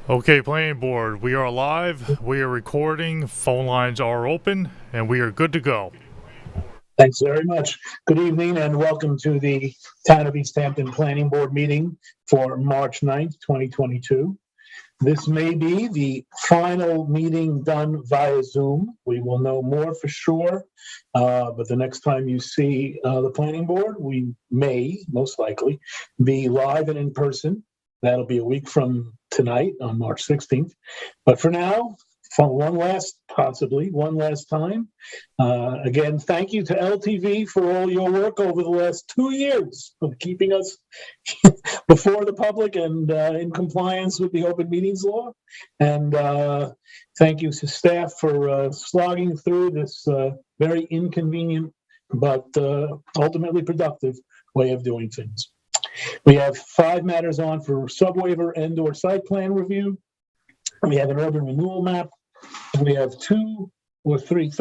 Okay, planning board, we are live, we are recording, phone lines are open, and we are good to go. Thanks very much. Good evening and welcome to the Town of East Hampton Planning Board meeting for March 9th, 2022. This may be the final meeting done via Zoom. We will know more for sure, but the next time you see the planning board, we may, most likely, be live and in person. That'll be a week from tonight on March 16th. But for now, possibly one last time. Again, thank you to LTV for all your work over the last 2 years of keeping us before the public and in compliance with the open meetings law. And thank you to staff for slogging through this very inconvenient but ultimately productive way of doing things. We have 5 matters on for sub-waiver and/or site plan review. We have an urban renewal map. We have three resolutions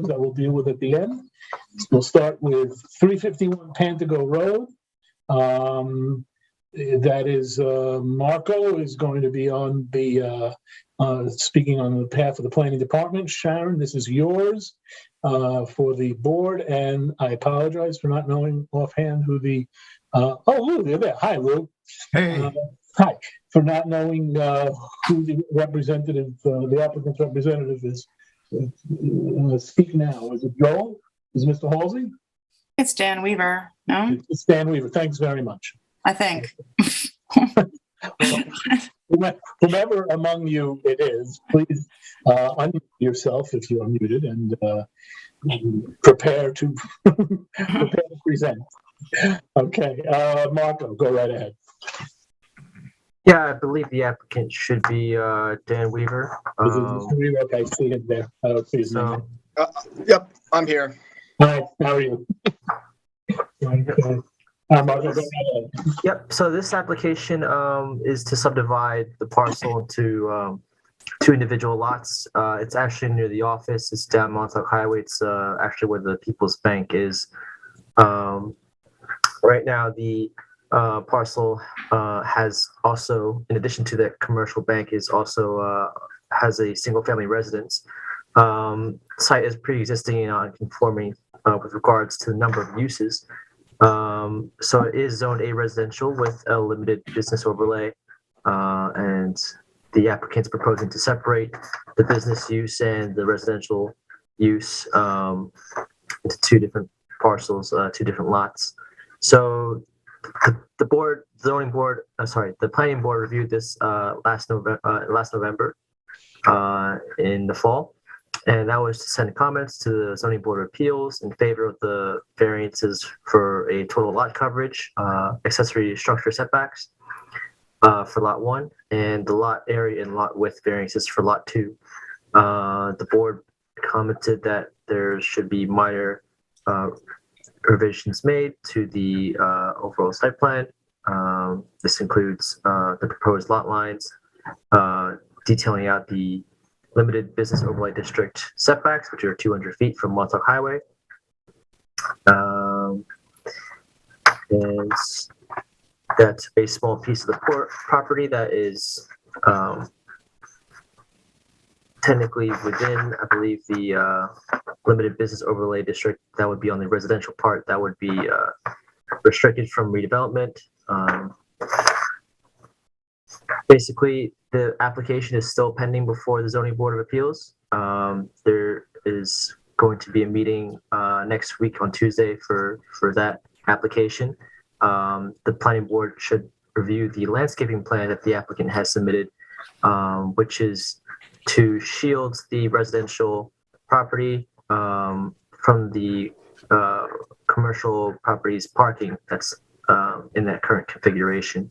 that we'll deal with at the end. We'll start with 351 Pantico Road. That is Marco is going to be on the speaking on behalf of the planning department. Sharon, this is yours for the board, and I apologize for not knowing offhand who the Lou, you're there. Hi, Lou. Hey. Hi. For not knowing who the representative, the applicant's representative is. Speak now. Is it Joel? Is it Mr. Halsey? It's Dan Weaver. No? It's Dan Weaver. Thanks very much. I think. Whomever among you it is, please unmute yourself if you are muted and prepare to present. Okay, Marco, go right ahead. Yeah, I believe the applicant should be Dan Weaver. Okay, see him there. Please. Yep, I'm here. Hi, how are you? Okay. Marco, go ahead. Yep, so this application is to subdivide the parcel into 2 individual lots. It's actually near the office. It's down Montauk Highway. It's actually where the People's Bank is. Right now, the parcel has also, in addition to the commercial bank, is also has a single-family residence. Site is pre-existing and non-conforming with regards to the number of uses. So it is zoned A residential with a limited business overlay, and the applicant's proposing to separate the business use and the residential use into 2 different parcels, 2 different lots. So the planning board reviewed this last November in the fall, and that was to send comments to the zoning board of appeals in favor of the variances for a total lot coverage, accessory structure setbacks for lot 1, and the lot area and lot width variances for lot 2. The board commented that there should be minor revisions made to the overall site plan. This includes the proposed lot lines, detailing out the limited business overlay district setbacks, which are 200 feet from Montauk Highway. And that's a small piece of the property that is technically within, I believe, the limited business overlay district. That would be on the residential part. That would be restricted from redevelopment. Basically, the application is still pending before the Zoning Board of Appeals. There is going to be a meeting next week on Tuesday for that application. The planning board should review the landscaping plan that the applicant has submitted, which is to shield the residential property from the commercial properties parking that's in that current configuration.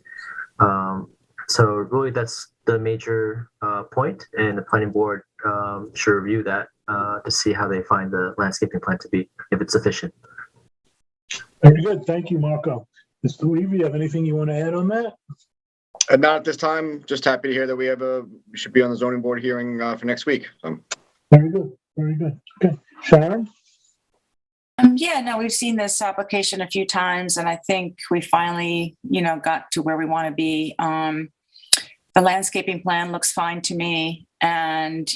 So really that's the major point, and the planning board should review that to see how they find the landscaping plan to be, if it's sufficient. Very good. Thank you, Marco. Mr. Weaver, you have anything you want to add on that? Not at this time. Just happy to hear that we should be on the zoning board hearing for next week. Very good. Very good. Okay. Sharon? Yeah, no, we've seen this application a few times, and I think we finally, got to where we want to be. The landscaping plan looks fine to me, and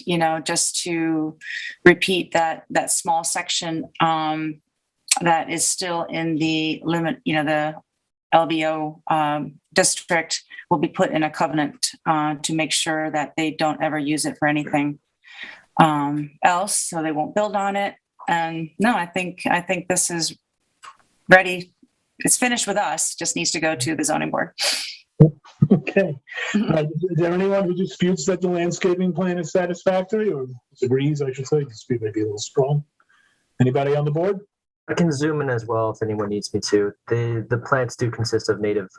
just to repeat that small section that is still in the limit, the LBO district will be put in a covenant to make sure that they don't ever use it for anything else, so they won't build on it. And no, I think this is ready. It's finished with us. Just needs to go to the zoning board. Okay. Is there anyone who disputes that the landscaping plan is satisfactory, or disagrees, I should say? Dispute may be a little strong. Anybody on the board? I can zoom in as well if anyone needs me to. The plants do consist of native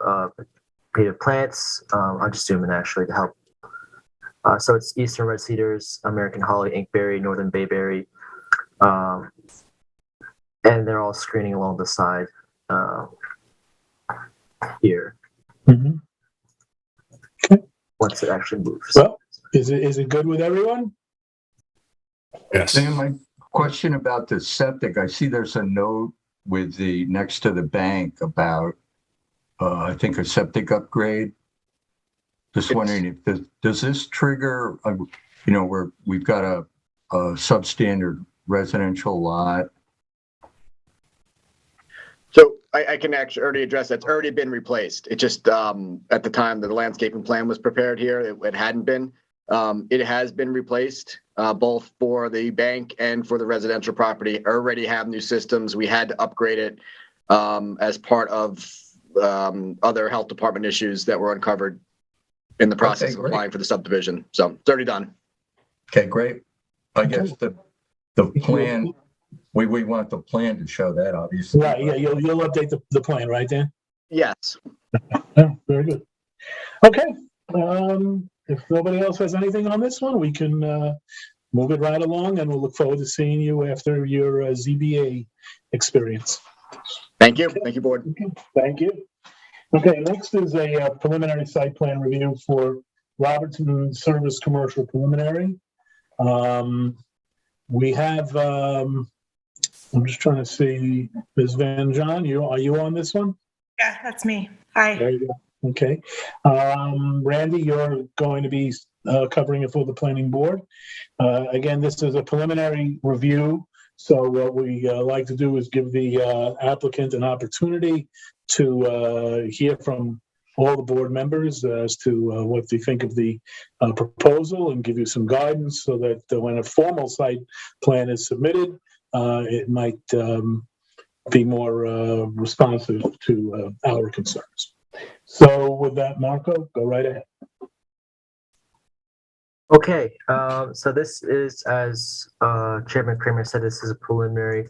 plants. I'll just zoom in actually to help. So it's eastern red cedars, American holly, inkberry, northern bayberry, and they're all screening along the side here. Mm-hmm. Once it actually moves. Well, is it good with everyone? Yes. Sam, my question about the septic, I see there's a note with the next to the bank about, I think, a septic upgrade. Just wondering if does this trigger, where we've got a substandard residential lot. So I can actually already address that. It's already been replaced. It just, at the time that the landscaping plan was prepared here, it hadn't been. It has been replaced, both for the bank and for the residential property. Already have new systems. We had to upgrade it as part of other health department issues that were uncovered in the process of applying for the subdivision. So it's already done. Okay, great. I guess the plan, we want the plan to show that, obviously. Right, yeah, you'll update the plan, right, Dan? Yes. Yeah, very good. Okay, if nobody else has anything on this one, we can move it right along, and we'll look forward to seeing you after your ZBA experience. Thank you. Thank you, board. Okay, thank you. Okay, next is a preliminary site plan review for Robertson Service Commercial Preliminary. We have, I'm just trying to see, Ms. Van John, are you on this one? Yeah, that's me. Hi. There you go. Okay. Randy, you're going to be covering it for the planning board. Again, this is a preliminary review. So what we like to do is give the applicant an opportunity to hear from all the board members as to what they think of the proposal, and give you some guidance so that when a formal site plan is submitted, it might be more responsive to our concerns. So with that, Marco, go right ahead. Okay, so this is, as Chairman Kramer said, this is a preliminary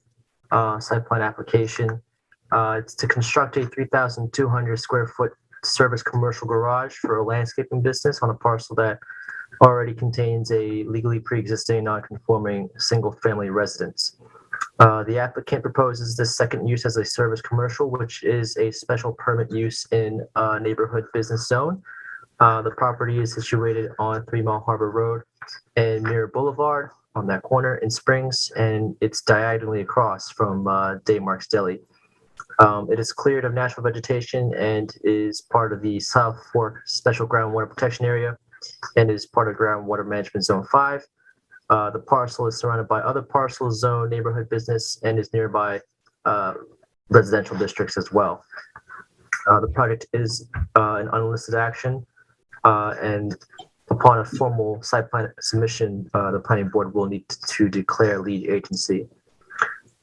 site plan application. It's to construct a 3,200 square foot service commercial garage for a landscaping business on a parcel that already contains a legally pre-existing non-conforming single-family residence. The applicant proposes this second use as a service commercial, which is a special permit use in a neighborhood business zone. The property is situated on 3 Mile Harbor Road and Mirror Boulevard on that corner in Springs, and it's diagonally across from Daymark's Deli. It is cleared of natural vegetation and is part of the South Fork Special Groundwater Protection Area and is part of Groundwater Management Zone 5. The parcel is surrounded by other parcels, zone, neighborhood business, and is nearby residential districts as well. The project is an unlisted action, and upon a formal site plan submission, the planning board will need to declare lead agency.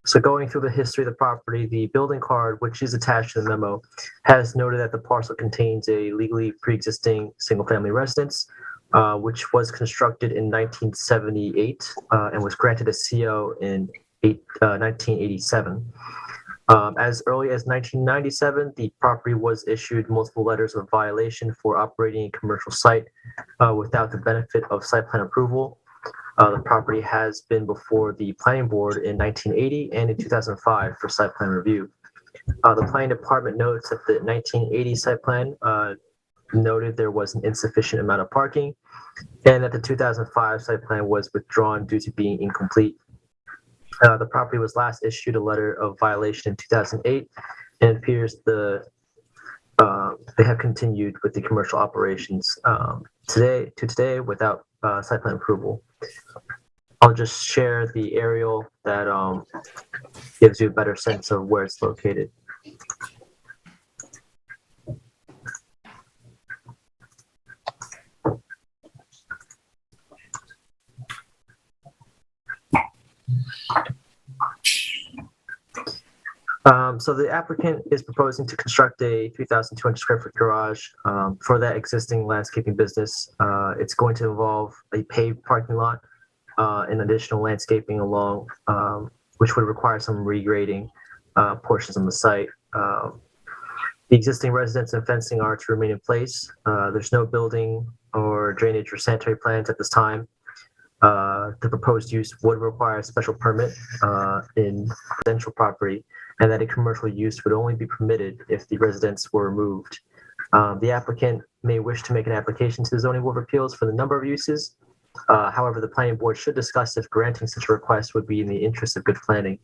So going through the history of the property, the building card, which is attached to the memo, has noted that the parcel contains a legally pre-existing single-family residence, which was constructed in 1978 and was granted a CO in 1987. As early as 1997, the property was issued multiple letters of violation for operating a commercial site without the benefit of site plan approval. The property has been before the planning board in 1980 and in 2005 for site plan review. The planning department notes that the 1980 site plan noted there was an insufficient amount of parking, and that the 2005 site plan was withdrawn due to being incomplete. The property was last issued a letter of violation in 2008, and it appears they have continued with the commercial operations today without site plan approval. I'll just share the aerial that gives you a better sense of where it's located. So the applicant is proposing to construct a 3,200 square foot garage for that existing landscaping business. It's going to involve a paved parking lot and additional landscaping along, which would require some regrading portions on the site. The existing residents and fencing are to remain in place. There's no building or drainage or sanitary plans at this time. The proposed use would require a special permit in residential property, and that a commercial use would only be permitted if the residents were removed. The applicant may wish to make an application to the Zoning Board of Appeals for the number of uses. However, the planning board should discuss if granting such a request would be in the interest of good planning.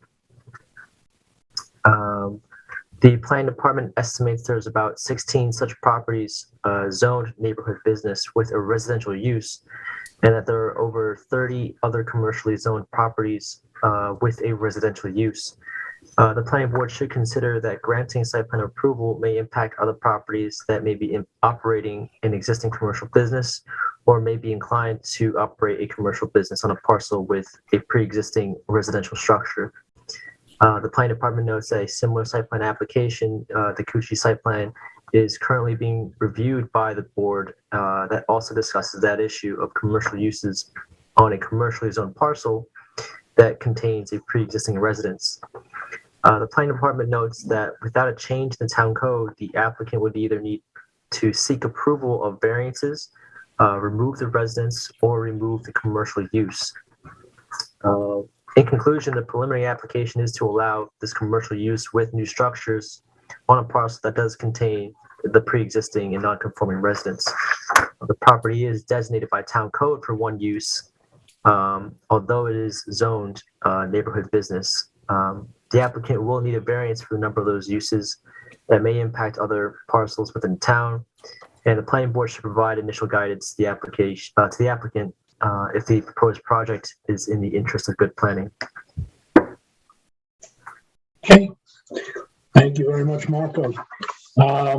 The planning department estimates there's about 16 such properties zoned neighborhood business with a residential use, and that there are over 30 other commercially zoned properties with a residential use. The planning board should consider that granting site plan approval may impact other properties that may be operating an existing commercial business or may be inclined to operate a commercial business on a parcel with a pre-existing residential structure. The planning department notes that a similar site plan application, the Cucci site plan, is currently being reviewed by the board that also discusses that issue of commercial uses on a commercially zoned parcel that contains a pre-existing residence. The planning department notes that without a change in the town code, the applicant would either need to seek approval of variances, remove the residence, or remove the commercial use. In conclusion, the preliminary application is to allow this commercial use with new structures on a parcel that does contain the pre-existing and non-conforming residence. The property is designated by town code for one use, although it is zoned neighborhood business. The applicant will need a variance for a number of those uses that may impact other parcels within town, and the planning board should provide initial guidance to the applicant if the proposed project is in the interest of good planning. Okay, thank you very much, Marco. I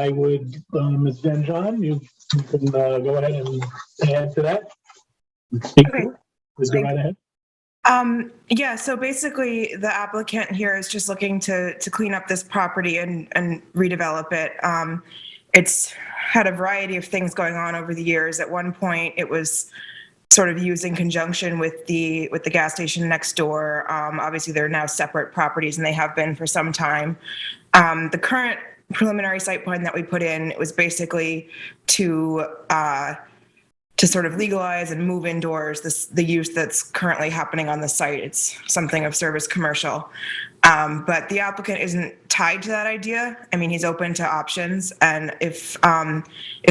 would, Ms. Denjon, you can go ahead and add to that. Speak to it. Please go right ahead. Yeah, so basically the applicant here is just looking to clean up this property and redevelop it. It's had a variety of things going on over the years. At one point, it was sort of used in conjunction with the gas station next door. Obviously, they're now separate properties, and they have been for some time. The current preliminary site plan that we put in, it was basically to sort of legalize and move indoors the use that's currently happening on the site. It's something of service commercial. But the applicant isn't tied to that idea. I mean, he's open to options. And if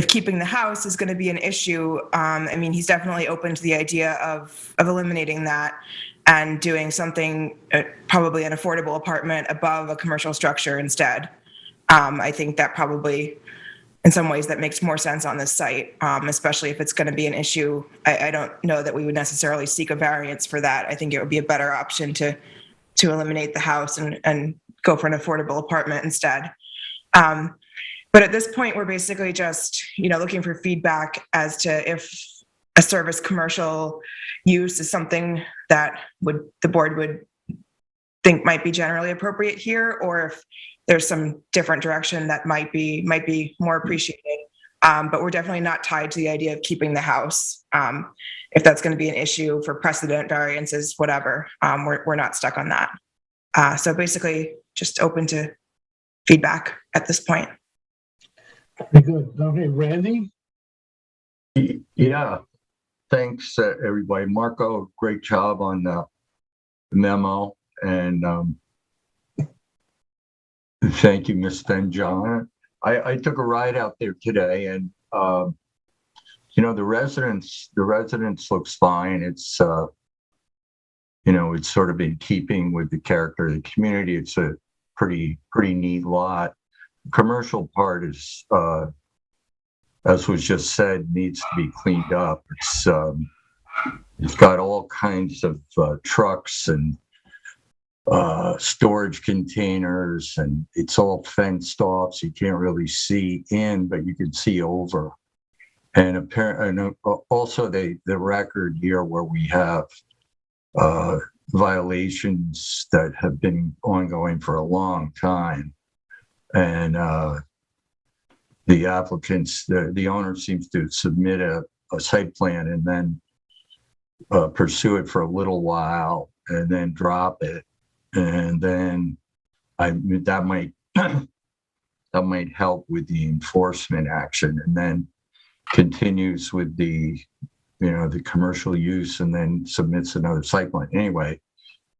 keeping the house is going to be an issue, I mean, he's definitely open to the idea of eliminating that and doing something, probably an affordable apartment above a commercial structure instead. I think that probably, in some ways, that makes more sense on this site, especially if it's going to be an issue. I don't know that we would necessarily seek a variance for that. I think it would be a better option to eliminate the house and go for an affordable apartment instead. But at this point, we're basically just, looking for feedback as to if a service commercial use is something that the board would think might be generally appropriate here, or if there's some different direction that might be more appreciated. But we're definitely not tied to the idea of keeping the house. If that's going to be an issue for precedent variances, whatever, we're not stuck on that. So basically just open to feedback at this point. Very good. Okay, Randy? Yeah, thanks everybody. Marco, great job on the memo, and thank you, Ms. Denjon. I took a ride out there today, and the residence looks fine. It's it's sort of in keeping with the character of the community. It's a pretty neat lot. Commercial part is, as was just said, needs to be cleaned up. It's got all kinds of trucks and storage containers, and it's all fenced off, so you can't really see in, but you can see over. And apparently, also the record here where we have violations that have been ongoing for a long time, and the applicants, the owner seems to submit a site plan and then pursue it for a little while and then drop it, and then that might help with the enforcement action, and then continues with the commercial use and then submits another site plan. Anyway,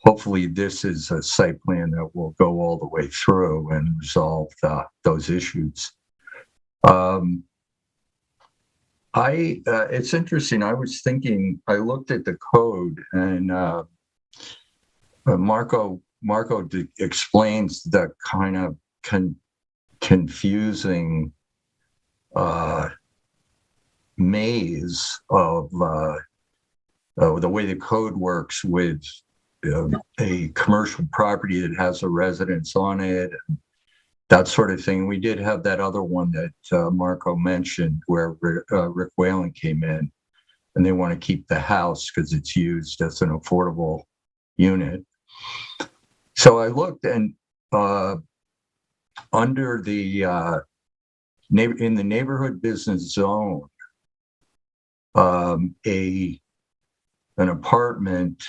hopefully this is a site plan that will go all the way through and resolve those issues. It's interesting. I was thinking, I looked at the code, and Marco explains the kind of confusing maze of the way the code works with a commercial property that has a residence on it, that sort of thing. We did have that other one that Marco mentioned where Rick Whalen came in, and they want to keep the house because it's used as an affordable unit. So I looked, and under the in the neighborhood business zone, an apartment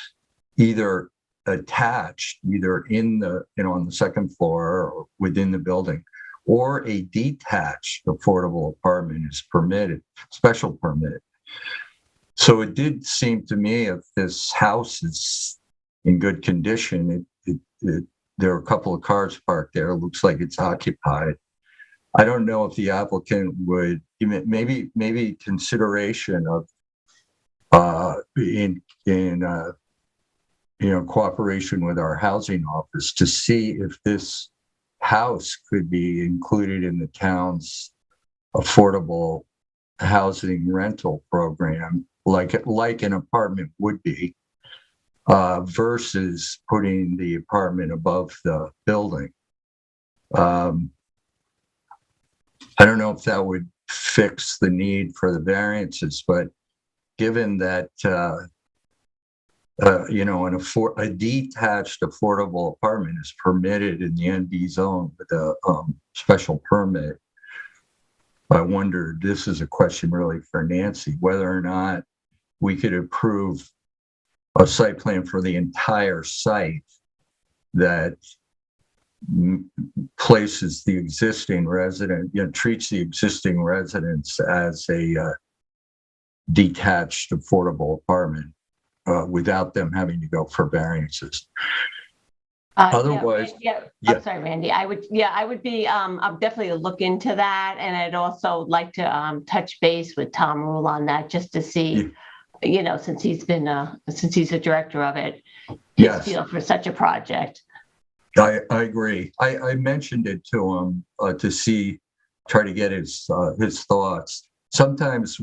either attached, either in the on the second floor or within the building, or a detached affordable apartment is permitted, special permit. So it did seem to me, if this house is in good condition, there are a couple of cars parked there. It looks like it's occupied. I don't know if the applicant would maybe consideration of in cooperation with our housing office to see if this house could be included in the town's affordable housing rental program, like an apartment would be, versus putting the apartment above the building. I don't know if that would fix the need for the variances, but given that a detached affordable apartment is permitted in the NB zone with a special permit, I wonder, this is a question really for Nancy, whether or not we could approve a site plan for the entire site that places the existing resident, treats the existing residence as a detached affordable apartment without them having to go for variances. Otherwise, I'm sorry, Randy. I would be, I'll definitely look into that. And I'd also like to touch base with Tom Rule on that, just to see, since he's the director of it, his feel for such a project. I agree. I mentioned it to him to try to get his thoughts. Sometimes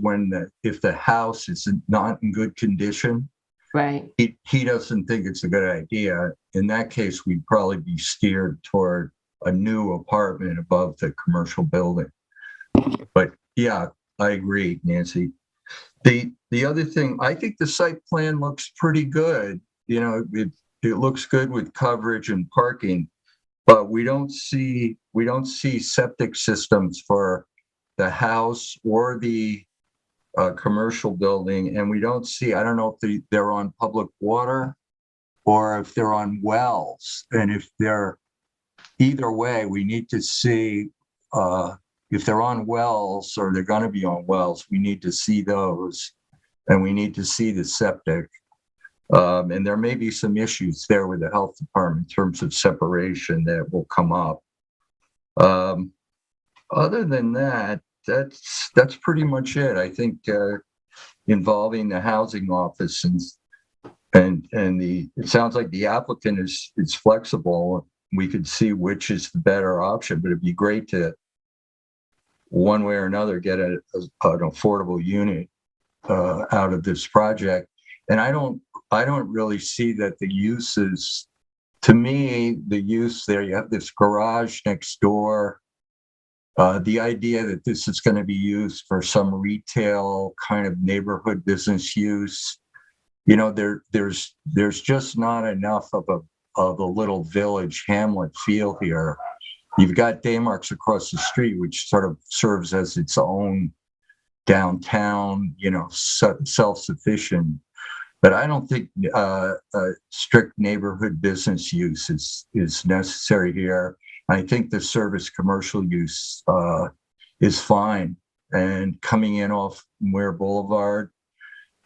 if the house is not in good condition, right, he doesn't think it's a good idea. In that case, we'd probably be steered toward a new apartment above the commercial building. But yeah, I agree, Nancy. The other thing, I think the site plan looks pretty good. It looks good with coverage and parking, but we don't see septic systems for the house or the commercial building, and we don't see, I don't know if they're on public water or if they're on wells. And if they're either way, we need to see if they're on wells or they're going to be on wells, we need to see those, and we need to see the septic. And there may be some issues there with the health department in terms of separation that will come up. Other than that, that's pretty much it. I think involving the housing office and it sounds like the applicant is flexible. We could see which is the better option, but it'd be great to, one way or another, get an affordable unit out of this project. And I don't really see that the uses, to me, the use there, you have this garage next door. The idea that this is going to be used for some retail kind of neighborhood business use, you know, there's just not enough of a little village hamlet feel here. You've got Daymarks across the street, which sort of serves as its own downtown, you know, self-sufficient. But I don't think a strict neighborhood business use is necessary here. I think the service commercial use is fine. And coming in off Ware Boulevard,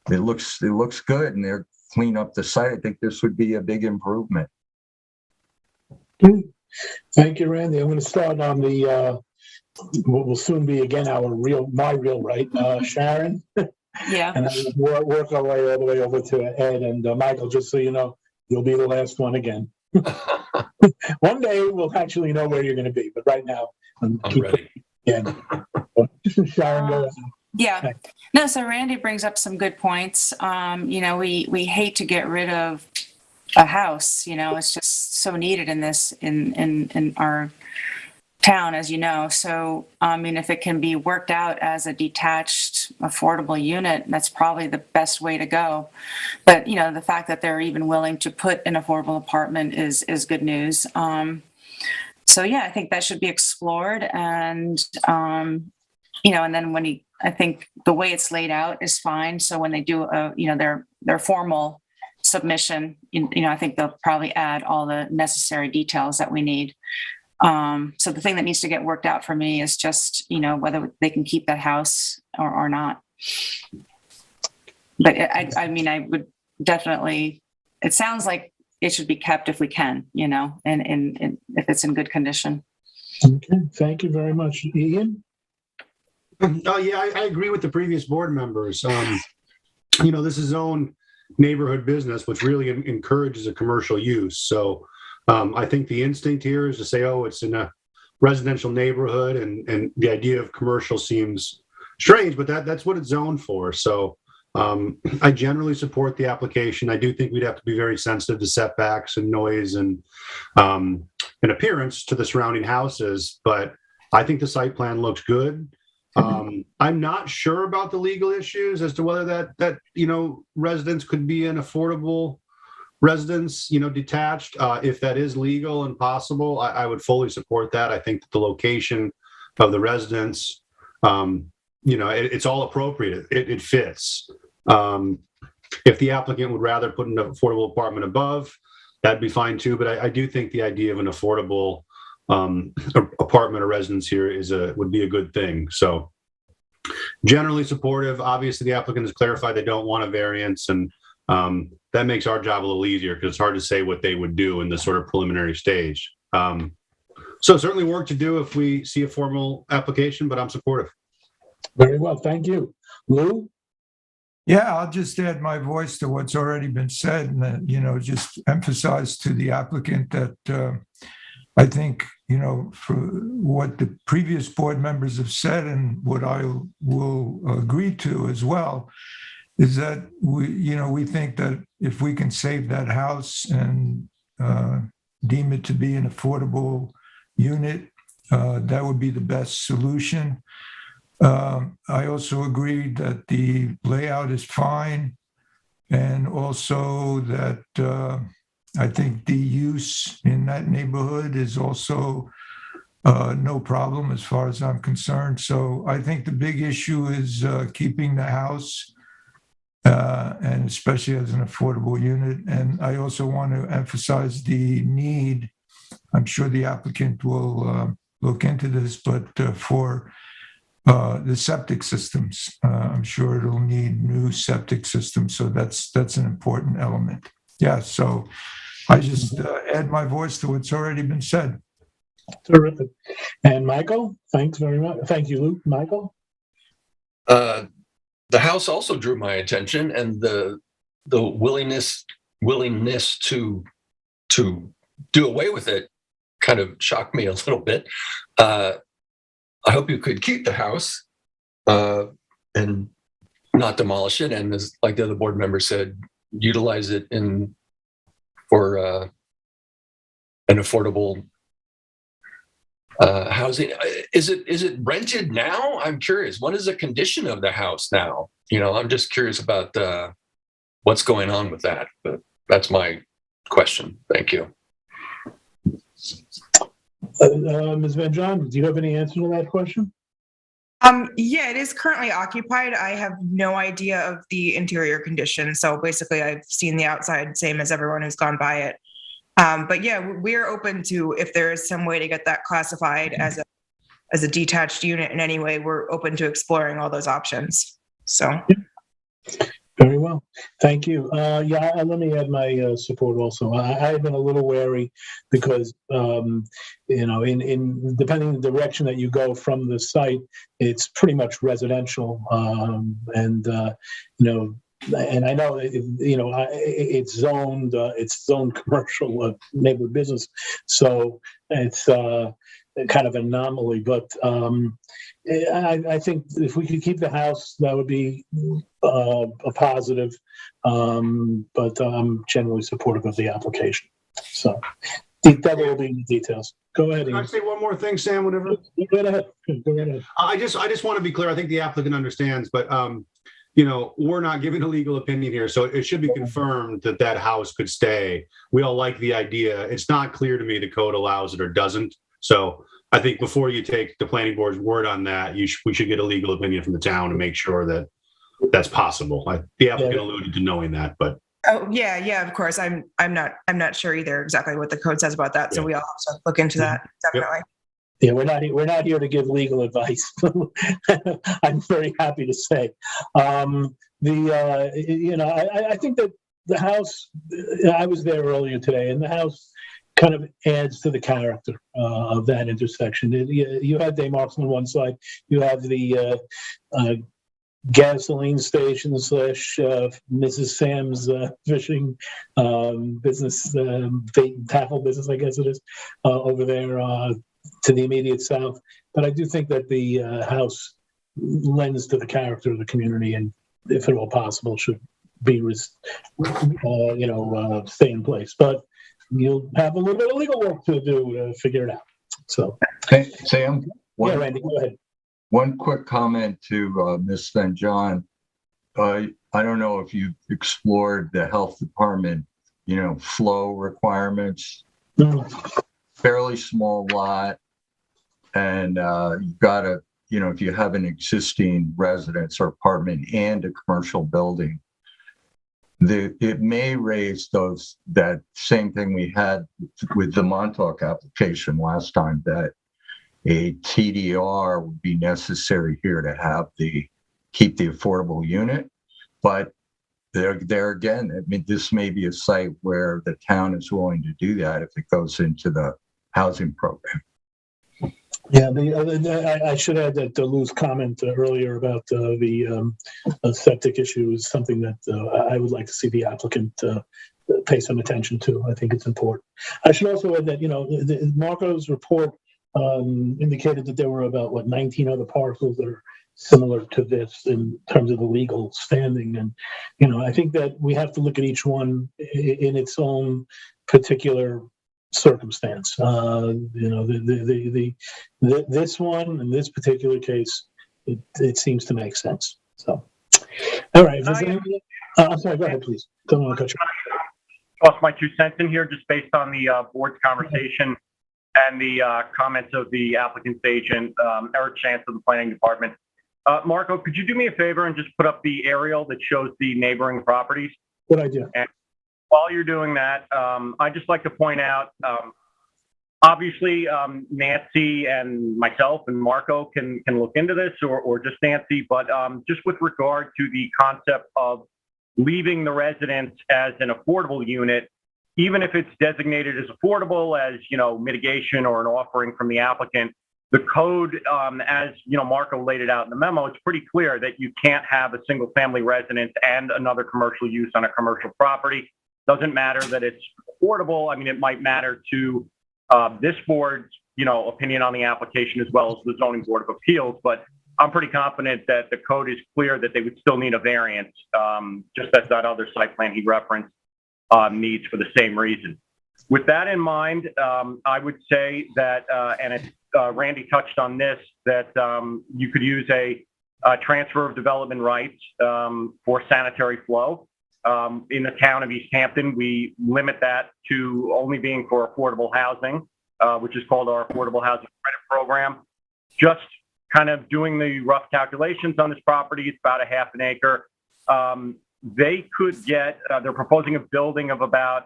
it looks good, and they're clean up the site. I think this would be a big improvement. Thank you, Randy. I'm going to start on the what will soon be again my real right, Sharon. Yeah. And I will work our way all the way over to Ed and Michael. Just so you know, you'll be the last one again. One day we'll actually know where you're going to be, but right now I'm ready. Sharon, go ahead. Yeah. No, so Randy brings up some good points. You know, we hate to get rid of a house, you know, it's just so needed in our town, as you know. So, I mean, if it can be worked out as a detached, affordable unit, that's probably the best way to go. But, you know, the fact that they're even willing to put an affordable apartment is good news. So yeah, I think that should be explored. And, you know, and then I think the way it's laid out is fine. So when they do, you know, their formal submission, you know, I think they'll probably add all the necessary details that we need. So the thing that needs to get worked out for me is just, you know, whether they can keep that house or not. But I mean, I would definitely, it sounds like it should be kept if we can, you know, and if it's in good condition. Okay, thank you very much. Ian? Oh, yeah, I agree with the previous board members. You know, this is own neighborhood business, which really encourages a commercial use. So I think the instinct here is to say, oh, it's in a residential neighborhood, and the idea of commercial seems strange, but that's what it's zoned for. So I generally support the application. I do think we'd have to be very sensitive to setbacks and noise and appearance to the surrounding houses, but I think the site plan looks good. I'm not sure about the legal issues as to whether that you know, residence could be an affordable residence, you know, detached. If that is legal and possible, I would fully support that. I think that the location of the residence, you know, it's all appropriate. It fits. If the applicant would rather put an affordable apartment above, that'd be fine too. But I do think the idea of an affordable apartment or residence here would be a good thing. So generally supportive. Obviously, the applicant has clarified they don't want a variance, and that makes our job a little easier because it's hard to say what they would do in the sort of preliminary stage. So certainly work to do if we see a formal application, but I'm supportive. Very well, thank you. Lou? Yeah, I'll just add my voice to what's already been said, and you know, just emphasize to the applicant that I think, you know, for what the previous board members have said and what I will agree to as well, is that we think that if we can save that house and deem it to be an affordable unit, that would be the best solution. I also agree that the layout is fine, and also that I think the use in that neighborhood is also no problem as far as I'm concerned. So I think the big issue is keeping the house, and especially as an affordable unit. And I also want to emphasize the need, I'm sure the applicant will look into this, but for the septic systems, I'm sure it'll need new septic systems. So that's an important element. Yeah, so I just add my voice to what's already been said. Terrific. And Michael, thanks very much. Thank you, Luke. Michael? The house also drew my attention, and the willingness to do away with it kind of shocked me a little bit. I hope you could keep the house and not demolish it, and as like the other board member said, utilize it for an affordable housing. Is it rented now? I'm curious. What is the condition of the house now? I'm just curious about what's going on with that. But that's my question. Thank you. Ms. Van John, do you have any answer to that question? Yeah, it is currently occupied. I have no idea of the interior condition. So basically I've seen the outside, same as everyone who's gone by it. But yeah, we're open to, if there is some way to get that classified as a detached unit in any way, we're open to exploring all those options. So. Very well. Thank you. Let me add my support also. I have been a little wary because, in depending on the direction that you go from the site, it's pretty much residential. And I know, it's zoned commercial neighborhood business. So it's kind of an anomaly, but I think if we could keep the house, that would be a positive. But I'm generally supportive of the application. So that will be in the details. Go ahead. Can I say one more thing, Sam? Whatever. Go right ahead. I just want to be clear. I think the applicant understands, but we're not giving a legal opinion here, so it should be confirmed that house could stay. We all like the idea. It's not clear to me the code allows it or doesn't. So I think before you take the planning board's word on that, we should get a legal opinion from the town to make sure that that's possible. The applicant alluded to knowing that, but. Oh yeah, of course. I'm not sure either exactly what the code says about that. So we all have to look into that, definitely. Yeah, we're not here to give legal advice. I'm very happy to say. I think that the house, I was there earlier today, and the house kind of adds to the character of that intersection. You have Dave Markson on one side, you have the gasoline station / Mrs. Sam's fishing business, bait and tackle business, I guess it is, over there to the immediate south. But I do think that the house lends to the character of the community, and if at all possible, should be, stay in place. But you'll have a little bit of legal work to do to figure it out. So, Hey, Sam, Randy, go ahead. One quick comment to Ms. Van John. I don't know if you've explored the health department, flow requirements. Fairly small lot, and you've got to, if you have an existing residence or apartment and a commercial building, it may raise that same thing we had with the Montauk application last time, that a TDR would be necessary here to keep the affordable unit. But there again, I mean, this may be a site where the town is willing to do that if it goes into the housing program. Yeah, I should add that Lou's comment earlier about the septic issue is something that I would like to see the applicant pay some attention to. I think it's important. I should also add that, Marco's report indicated that there were about 19 other parcels that are similar to this in terms of the legal standing. And, I think that we have to look at each one in its own particular circumstance. This one, in this particular case, it seems to make sense. So, all right. I'm sorry, go ahead, please. Don't want to cut you off. Toss my 2 cents in here just based on the board's conversation and the comments of the applicant's agent, Eric Chance of the planning department. Marco, could you do me a favor and just put up the aerial that shows the neighboring properties? Good idea. And while you're doing that, I'd just like to point out, obviously, Nancy and myself and Marco can look into this, or just Nancy, but just with regard to the concept of leaving the residence as an affordable unit, even if it's designated as affordable as, mitigation or an offering from the applicant, The code, as Marco laid it out in the memo, it's pretty clear that you can't have a single family residence and another commercial use on a commercial property. Doesn't matter that it's affordable. I mean, it might matter to this board's, opinion on the application as well as the zoning board of appeals, but I'm pretty confident that the code is clear that they would still need a variance, just as that other site plan he referenced needs for the same reason. With that in mind, I would say that, Randy touched on this, that you could use a transfer of development rights for sanitary flow. In the town of East Hampton, we limit that to only being for affordable housing, which is called our Affordable Housing Credit Program. Just kind of doing the rough calculations on this property, it's about a half an acre. They could get, they're proposing a building of about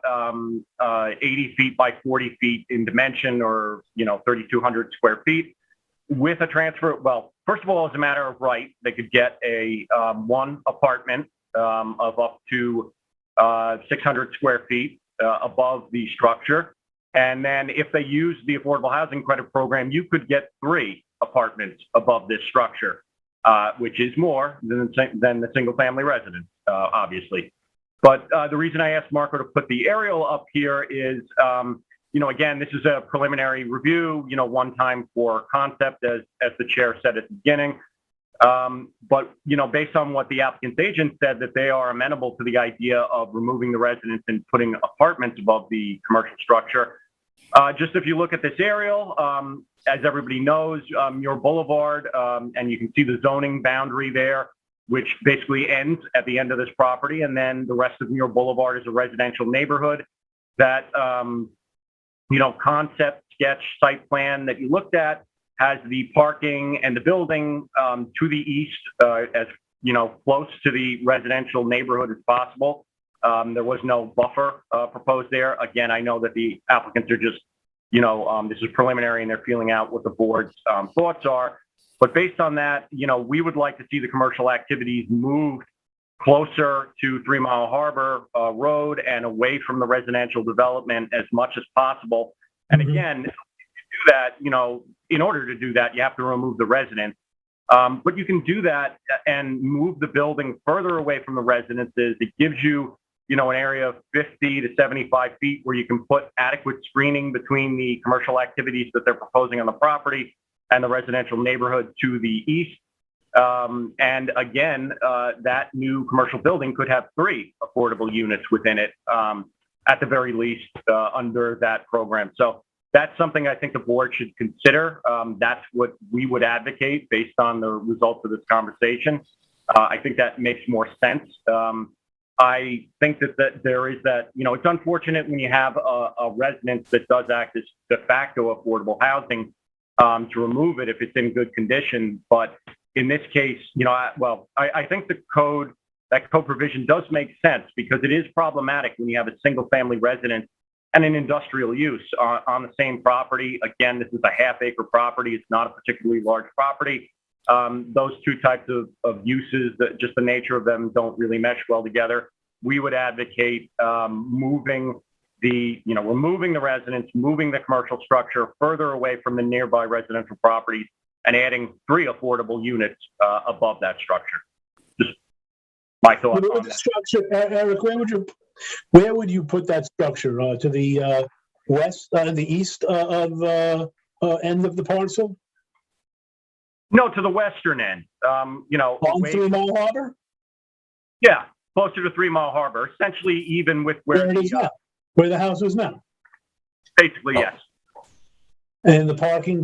80 feet by 40 feet in dimension, or 3,200 square feet. With a transfer, well, first of all, as a matter of right, they could get a one apartment of up to 600 square feet above the structure. And then if they use the Affordable Housing Credit Program, you could get 3 apartments above this structure, which is more than the single family residence, obviously. But the reason I asked Marco to put the aerial up here is, again, this is a preliminary review, one time for concept, as the chair said at the beginning. But, based on what the applicant's agent said, that they are amenable to the idea of removing the residence and putting apartments above the commercial structure. Just if you look at this aerial, as everybody knows, Muir Boulevard, and you can see the zoning boundary there, which basically ends at the end of this property. And then the rest of Muir Boulevard is a residential neighborhood. That, concept sketch site plan that you looked at has the parking and the building to the east, as close to the residential neighborhood as possible. There was no buffer proposed there. Again, I know that the applicants are just, this is preliminary and they're feeling out what the board's thoughts are. But based on that, we would like to see the commercial activities moved closer to 3 Mile Harbor Road and away from the residential development as much as possible. And again, to do that, in order to do that, you have to remove the residence. But you can do that and move the building further away from the residences. It gives you, an area of 50 to 75 feet where you can put adequate screening between the commercial activities that they're proposing on the property and the residential neighborhood to the east. And again, that new commercial building could have 3 affordable units within it, at the very least, under that program. So that's something I think the board should consider. That's what we would advocate based on the results of this conversation. I think that makes more sense. I think that there is that, it's unfortunate when you have a residence that does act as de facto affordable housing, to remove it if it's in good condition. But in this case, I think that code provision does make sense, because it is problematic when you have a single family residence and an industrial use on the same property. Again, this is a half-acre property. It's not a particularly large property. Those 2 types of uses, that just the nature of them don't really mesh well together. We would advocate removing the residence, moving the commercial structure further away from the nearby residential properties, and adding 3 affordable units above that structure. Just my thoughts on that. Structure, Eric, where would you put that structure? To the west, the east of end of the parcel? No, to the western end. On 3 Mile Harbor? Yeah, closer to 3 Mile Harbor. Essentially, even with where it is now, where the house is now. Basically, yes. And the parking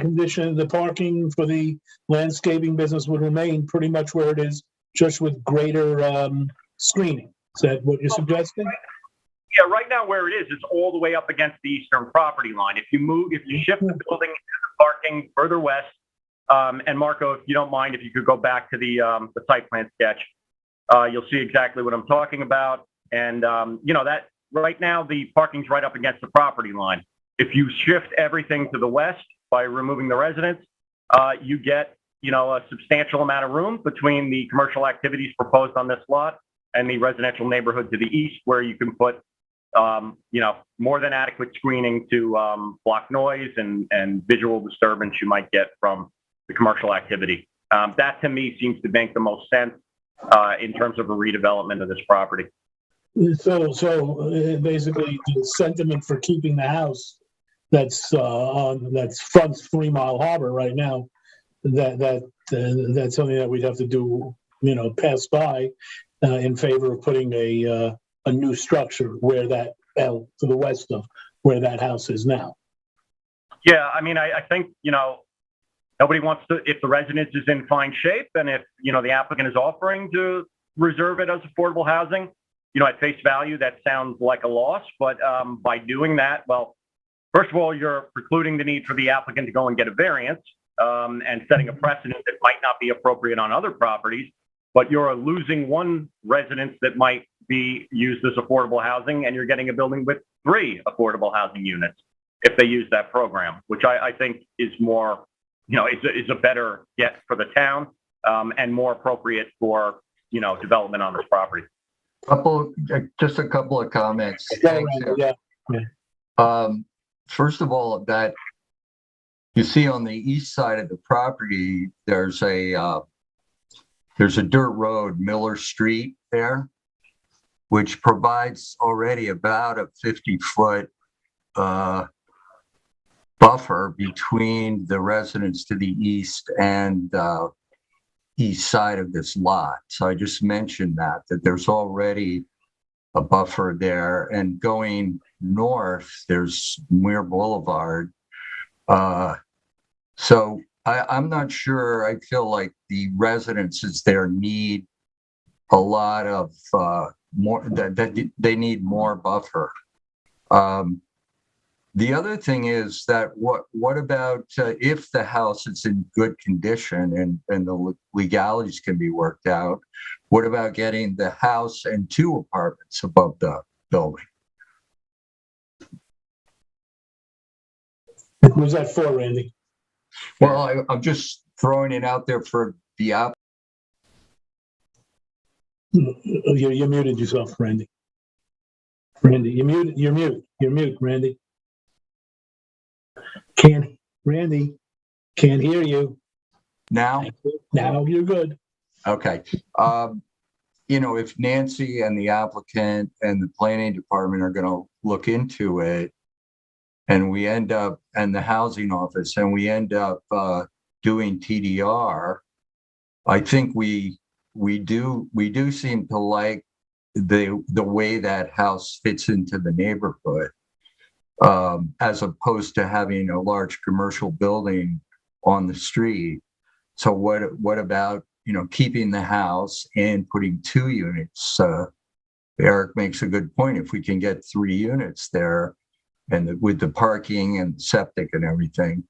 for the landscaping business would remain pretty much where it is, just with greater screening. Is that what you're suggesting? Yeah, right now where it is, it's all the way up against the eastern property line. If you shift the building into the parking further west, and Marco, if you don't mind, if you could go back to the site plan sketch, you'll see exactly what I'm talking about. And that right now the parking's right up against the property line. If you shift everything to the west by removing the residence, you get a substantial amount of room between the commercial activities proposed on this lot and the residential neighborhood to the east, where you can put more than adequate screening to block noise and visual disturbance you might get from the commercial activity. That to me seems to make the most sense in terms of a redevelopment of this property. So basically, the sentiment for keeping the house that's fronts 3 Mile Harbor right now, that's something that we'd have to do, pass by in favor of putting a new structure where that to the west of where that house is now. Yeah, I mean, I think nobody wants to, if the residence is in fine shape and if the applicant is offering to reserve it as affordable housing, at face value, that sounds like a loss. But by doing that, well, first of all, you're precluding the need for the applicant to go and get a variance and setting a precedent that might not be appropriate on other properties. But you're losing one residence that might be used as affordable housing, and you're getting a building with 3 affordable housing units if they use that program, which I think is more, is a better get for the town and more appropriate for, development on this property. Just a couple of comments. First of all, that you see on the east side of the property, there's a dirt road, Miller Street there, which provides already about a 50-foot buffer between the residents to the east and east side of this lot. So I just mentioned that there's already a buffer there. And going north, there's Muir Boulevard. So I'm not sure. I feel like the residences there need a lot of more, that they need more buffer. The other thing is that what about if the house is in good condition and the legalities can be worked out? What about getting the house and 2 apartments above the building? Who's that for, Randy? Well, I'm just throwing it out there for the app. You muted yourself, Randy. Randy, you're mute, Randy. Randy, can't hear you. Now You're good. Okay. If Nancy and the applicant and the planning department are going to look into it, and we end up, and the housing office, and we end up doing TDR, I think we do seem to like the way that house fits into the neighborhood, as opposed to having a large commercial building on the street. So what about keeping the house and putting 2 units? Eric makes a good point. If we can get 3 units there, and with the parking and septic and everything.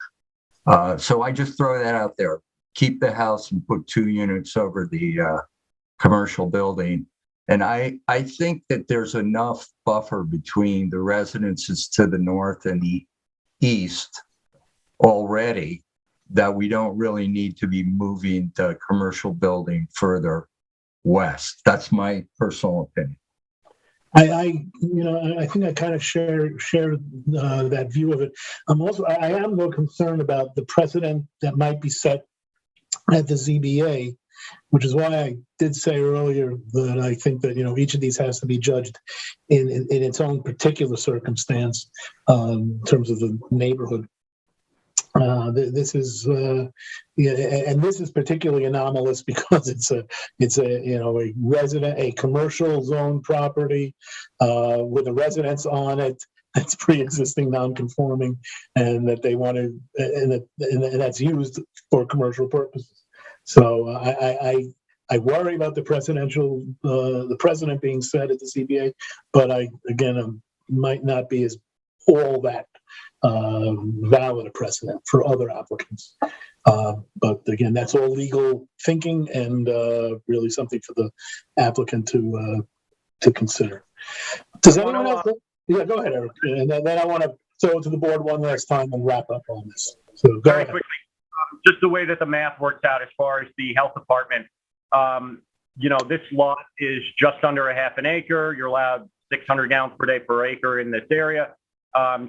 So I just throw that out there. Keep the house and put 2 units over the commercial building. And I think that there's enough buffer between the residences to the north and the east already that we don't really need to be moving the commercial building further west. That's my personal opinion. I think I kind of share that view of it. I am a little concerned about the precedent that might be set at the ZBA, which is why I did say earlier that I think that each of these has to be judged in its own particular circumstance in terms of the neighborhood. This is and this is particularly anomalous because it's a commercial zone property with a residence on it that's pre-existing non-conforming, and that they want to and that's used for commercial purposes. So I worry about the precedent being set at the CBA, but I might not be as all that valid a precedent for other applicants. But again, that's all legal thinking and really something for the applicant to consider. Does anyone else? Yeah, go ahead, Eric. And then I want to throw it to the board one last time and wrap up on this. So go very ahead. quickly, just the way that the math works out as far as the health department. This lot is just under a half an acre. You're allowed 600 gallons per day per acre in this area.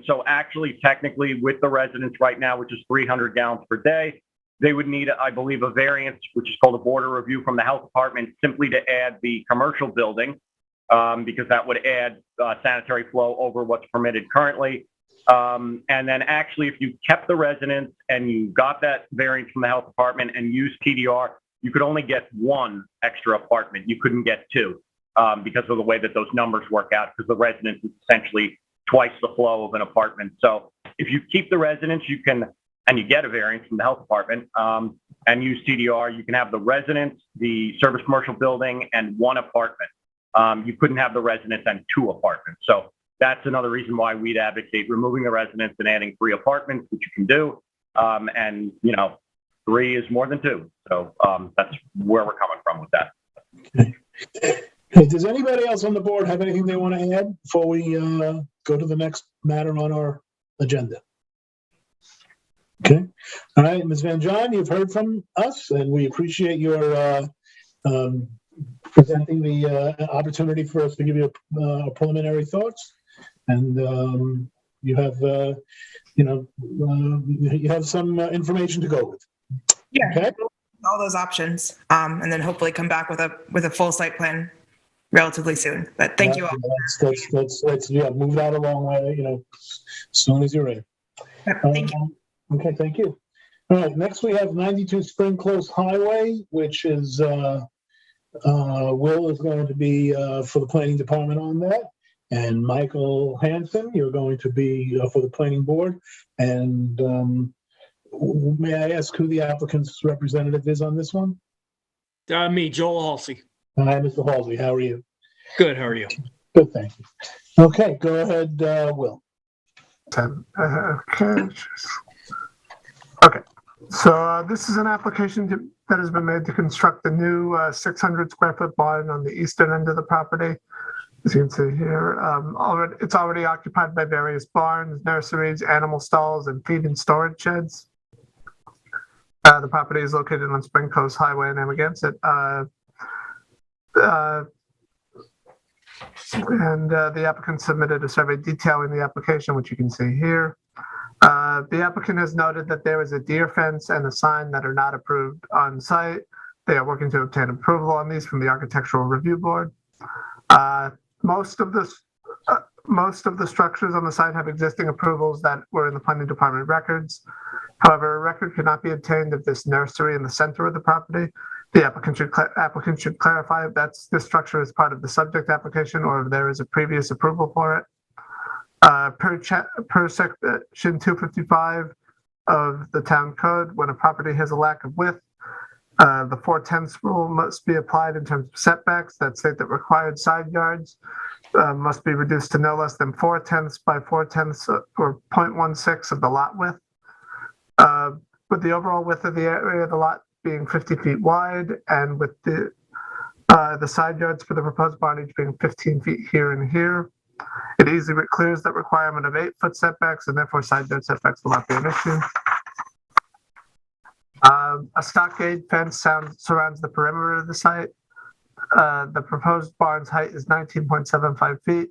So actually, technically, with the residents right now, which is 300 gallons per day, they would need, I believe, a variance, which is called a border review from the health department, simply to add the commercial building, because that would add sanitary flow over what's permitted currently. And then actually, if you kept the residents and you got that variance from the health department and used TDR, you could only get one extra apartment. You couldn't get two because of the way that those numbers work out, because the residence is essentially twice the flow of an apartment. So if you keep the residents, you can, and you get a variance from the health department and use TDR, you can have the residents, the service commercial building, and one apartment. You couldn't have the residents and two apartments. So that's another reason why we'd advocate removing the residents and adding 3 apartments, which you can do. And, 3 is more than 2. So that's where we're coming from with that. Okay. Does anybody else on the board have anything they want to add before we go to the next matter on our agenda? Okay. All right, Ms. Van John, you've heard from us, and we appreciate your presenting the opportunity for us to give you a preliminary thoughts. And you have, you have some information to go with. Yeah, Okay. all those options, and then hopefully come back with a full site plan relatively soon. But thank you all. Let's move that along, as soon as you're ready. Thank you. Okay, thank you. All right, next we have 92 Spring Close Highway, which is Will is going to be for the planning department on that, and Michael Hampton, you're going to be for the planning board. And may I ask who the applicant's representative is on this one? Me, Joel Halsey. Hi, Mr. Halsey. How are you? Good. How are you? Good, thank you. Okay, go ahead, Will. Okay. So this is an application that has been made to construct a new 600 square foot barn on the eastern end of the property. As you can see here, it's already occupied by various barns, nurseries, animal stalls, and feed and storage sheds. The property is located on Spring Coast Highway in Amagansett. And the applicant submitted a survey detailing the application, which you can see here. The applicant has noted that there is a deer fence and a sign that are not approved on site. They are working to obtain approval on these from the Architectural Review Board. Most of the structures on the site have existing approvals that were in the planning department records. However, a record cannot be obtained of this nursery in the center of the property. The applicant should clarify if this structure is part of the subject application or if there is a previous approval for it. Per section 255 of the town code, when a property has a lack of width, the 4/10 rule must be applied in terms of setbacks that state that required side yards must be reduced to no less than 4/10 by 4/10 or 0.16 of the lot width. With the overall width of the area of the lot being 50 feet wide, and with the side yards for the proposed barn each being 15 feet here and here, it easily clears that requirement of 8-foot setbacks, and therefore side yard setbacks will not be an issue. A stockade fence surrounds the perimeter of the site. The proposed barn's height is 19.75 feet,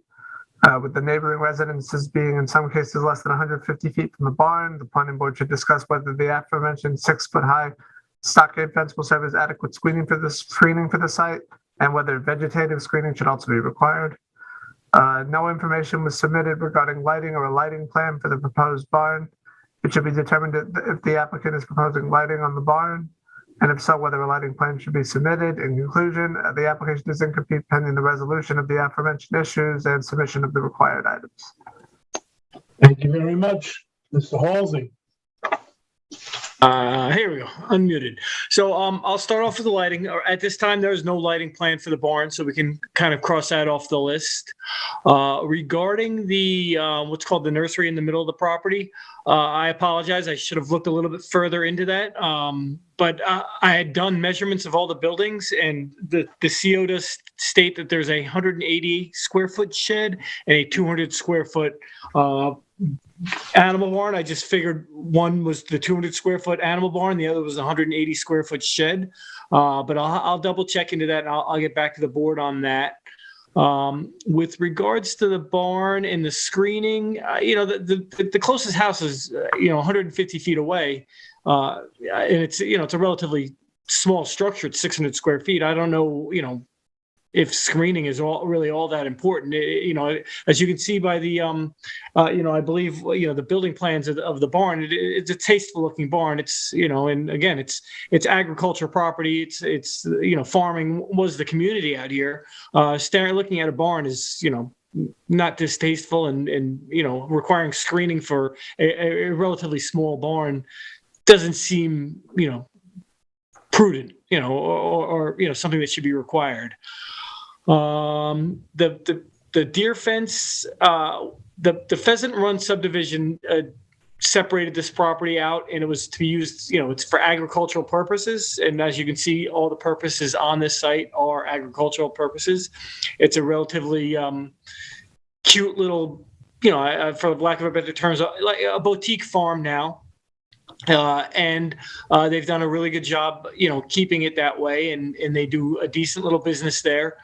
with the neighboring residences being in some cases less than 150 feet from the barn. The planning board should discuss whether the aforementioned 6-foot-high stockade fence will serve as adequate screening for the site, and whether vegetative screening should also be required. No information was submitted regarding lighting or a lighting plan for the proposed barn. It should be determined if the applicant is proposing lighting on the barn, and if so, whether a lighting plan should be submitted. In conclusion, the application is incomplete pending the resolution of the aforementioned issues and submission of the required items. Thank you very much, Mr. Halsey. Here we go, unmuted. So I'll start off with the lighting. At this time, there is no lighting plan for the barn, so we can kind of cross that off the list. Regarding the what's called the nursery in the middle of the property, I apologize. I should have looked a little bit further into that. But I had done measurements of all the buildings, and the CO does state that there's a 180 square foot shed and a 200 square foot animal barn. I just figured one was the 200 square foot animal barn, the other was a 180 square foot shed. But I'll double check into that, and I'll get back to the board on that. With regards to the barn and the screening, the closest house is 150 feet away, and it's it's a relatively small structure. It's 600 square feet. I don't know if screening is really all that important. As you can see by the I believe the building plans of the barn, it's a tasteful looking barn. It's and again it's agriculture property. It's farming was the community out here. Looking at a barn is not distasteful, and requiring screening for a relatively small barn doesn't seem prudent, or something that should be required. The deer fence, the Pheasant Run subdivision separated this property out, and it was to be used, it's for agricultural purposes. And as you can see, all the purposes on this site are agricultural purposes. It's a relatively cute little, for lack of a better terms, like a boutique farm now. And they've done a really good job, keeping it that way, and they do a decent little business there.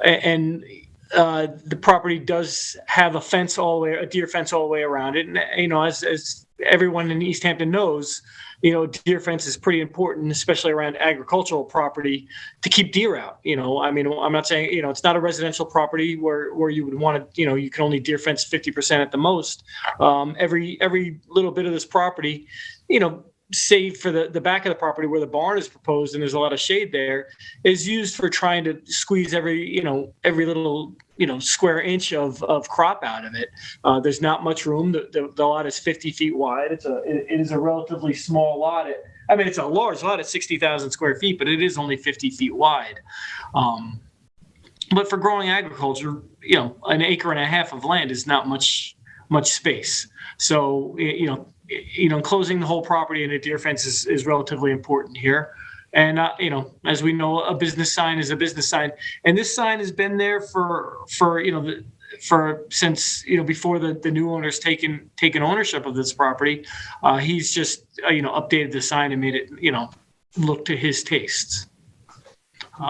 And the property does have a deer fence all the way around it. And as everyone in East Hampton knows, deer fence is pretty important, especially around agricultural property, to keep deer out. I'm not saying it's not a residential property where you would want to, you can only deer fence 50% at the most. Every little bit of this property, save for the back of the property where the barn is proposed, and there's a lot of shade there, is used for trying to squeeze every little square inch of crop out of it. There's not much room. The lot is 50 feet wide. It is a relatively small lot. It's a large lot at 60,000 square feet, but it is only 50 feet wide. But for growing agriculture, an acre and a half of land is not much space. So enclosing the whole property in a deer fence is relatively important here. And as we know, a business sign is a business sign, and this sign has been there since before the new owner's taken ownership of this property. He's just updated the sign and made it look to his tastes.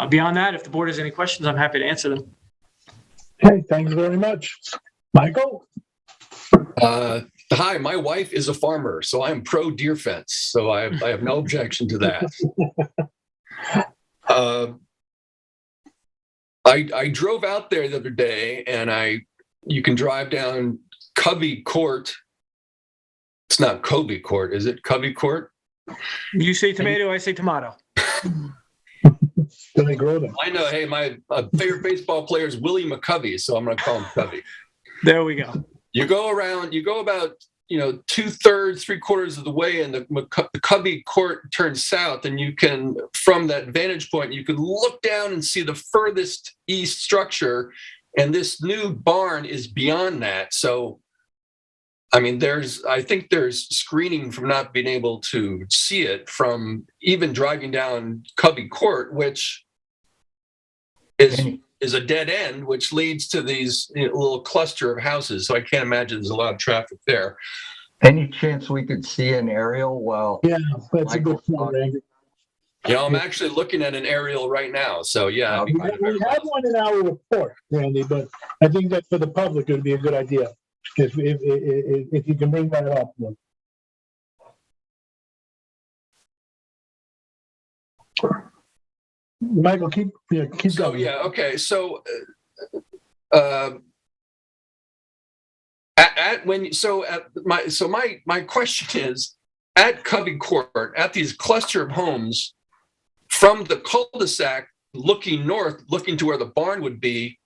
Beyond that, if the board has any questions, I'm happy to answer them. Okay, thank you very much. Michael? Hi, my wife is a farmer, so I'm pro deer fence. So I have no objection to that. I drove out there the other day, and you can drive down Covey Court. It's not Covey Court, is it? Covey Court? You say tomato, I say tomato. Then they grow them. I know. Hey, my favorite baseball player is Willie McCovey, so I'm going to call him Covey. There we go. You go about 2/3, 3/4 of the way, and the Covey Court turns south, and you can, from that vantage point, you can look down and see the furthest east structure, and this new barn is beyond that. So, I think there's screening from not being able to see it from even driving down Covey Court, which is a dead end, which leads to these little cluster of houses. So I can't imagine there's a lot of traffic there. Any chance we could see an aerial? Well, yeah, that's a good point, Randy. I'm actually looking at an aerial right now. So yeah, We have one in our report, Randy, but I think that for the public, it would be a good idea if you can bring that up. Michael, keep going. Yeah, okay. So my question is, at Covey Court, at these cluster of homes, from the cul-de-sac looking north, looking to where the barn would be,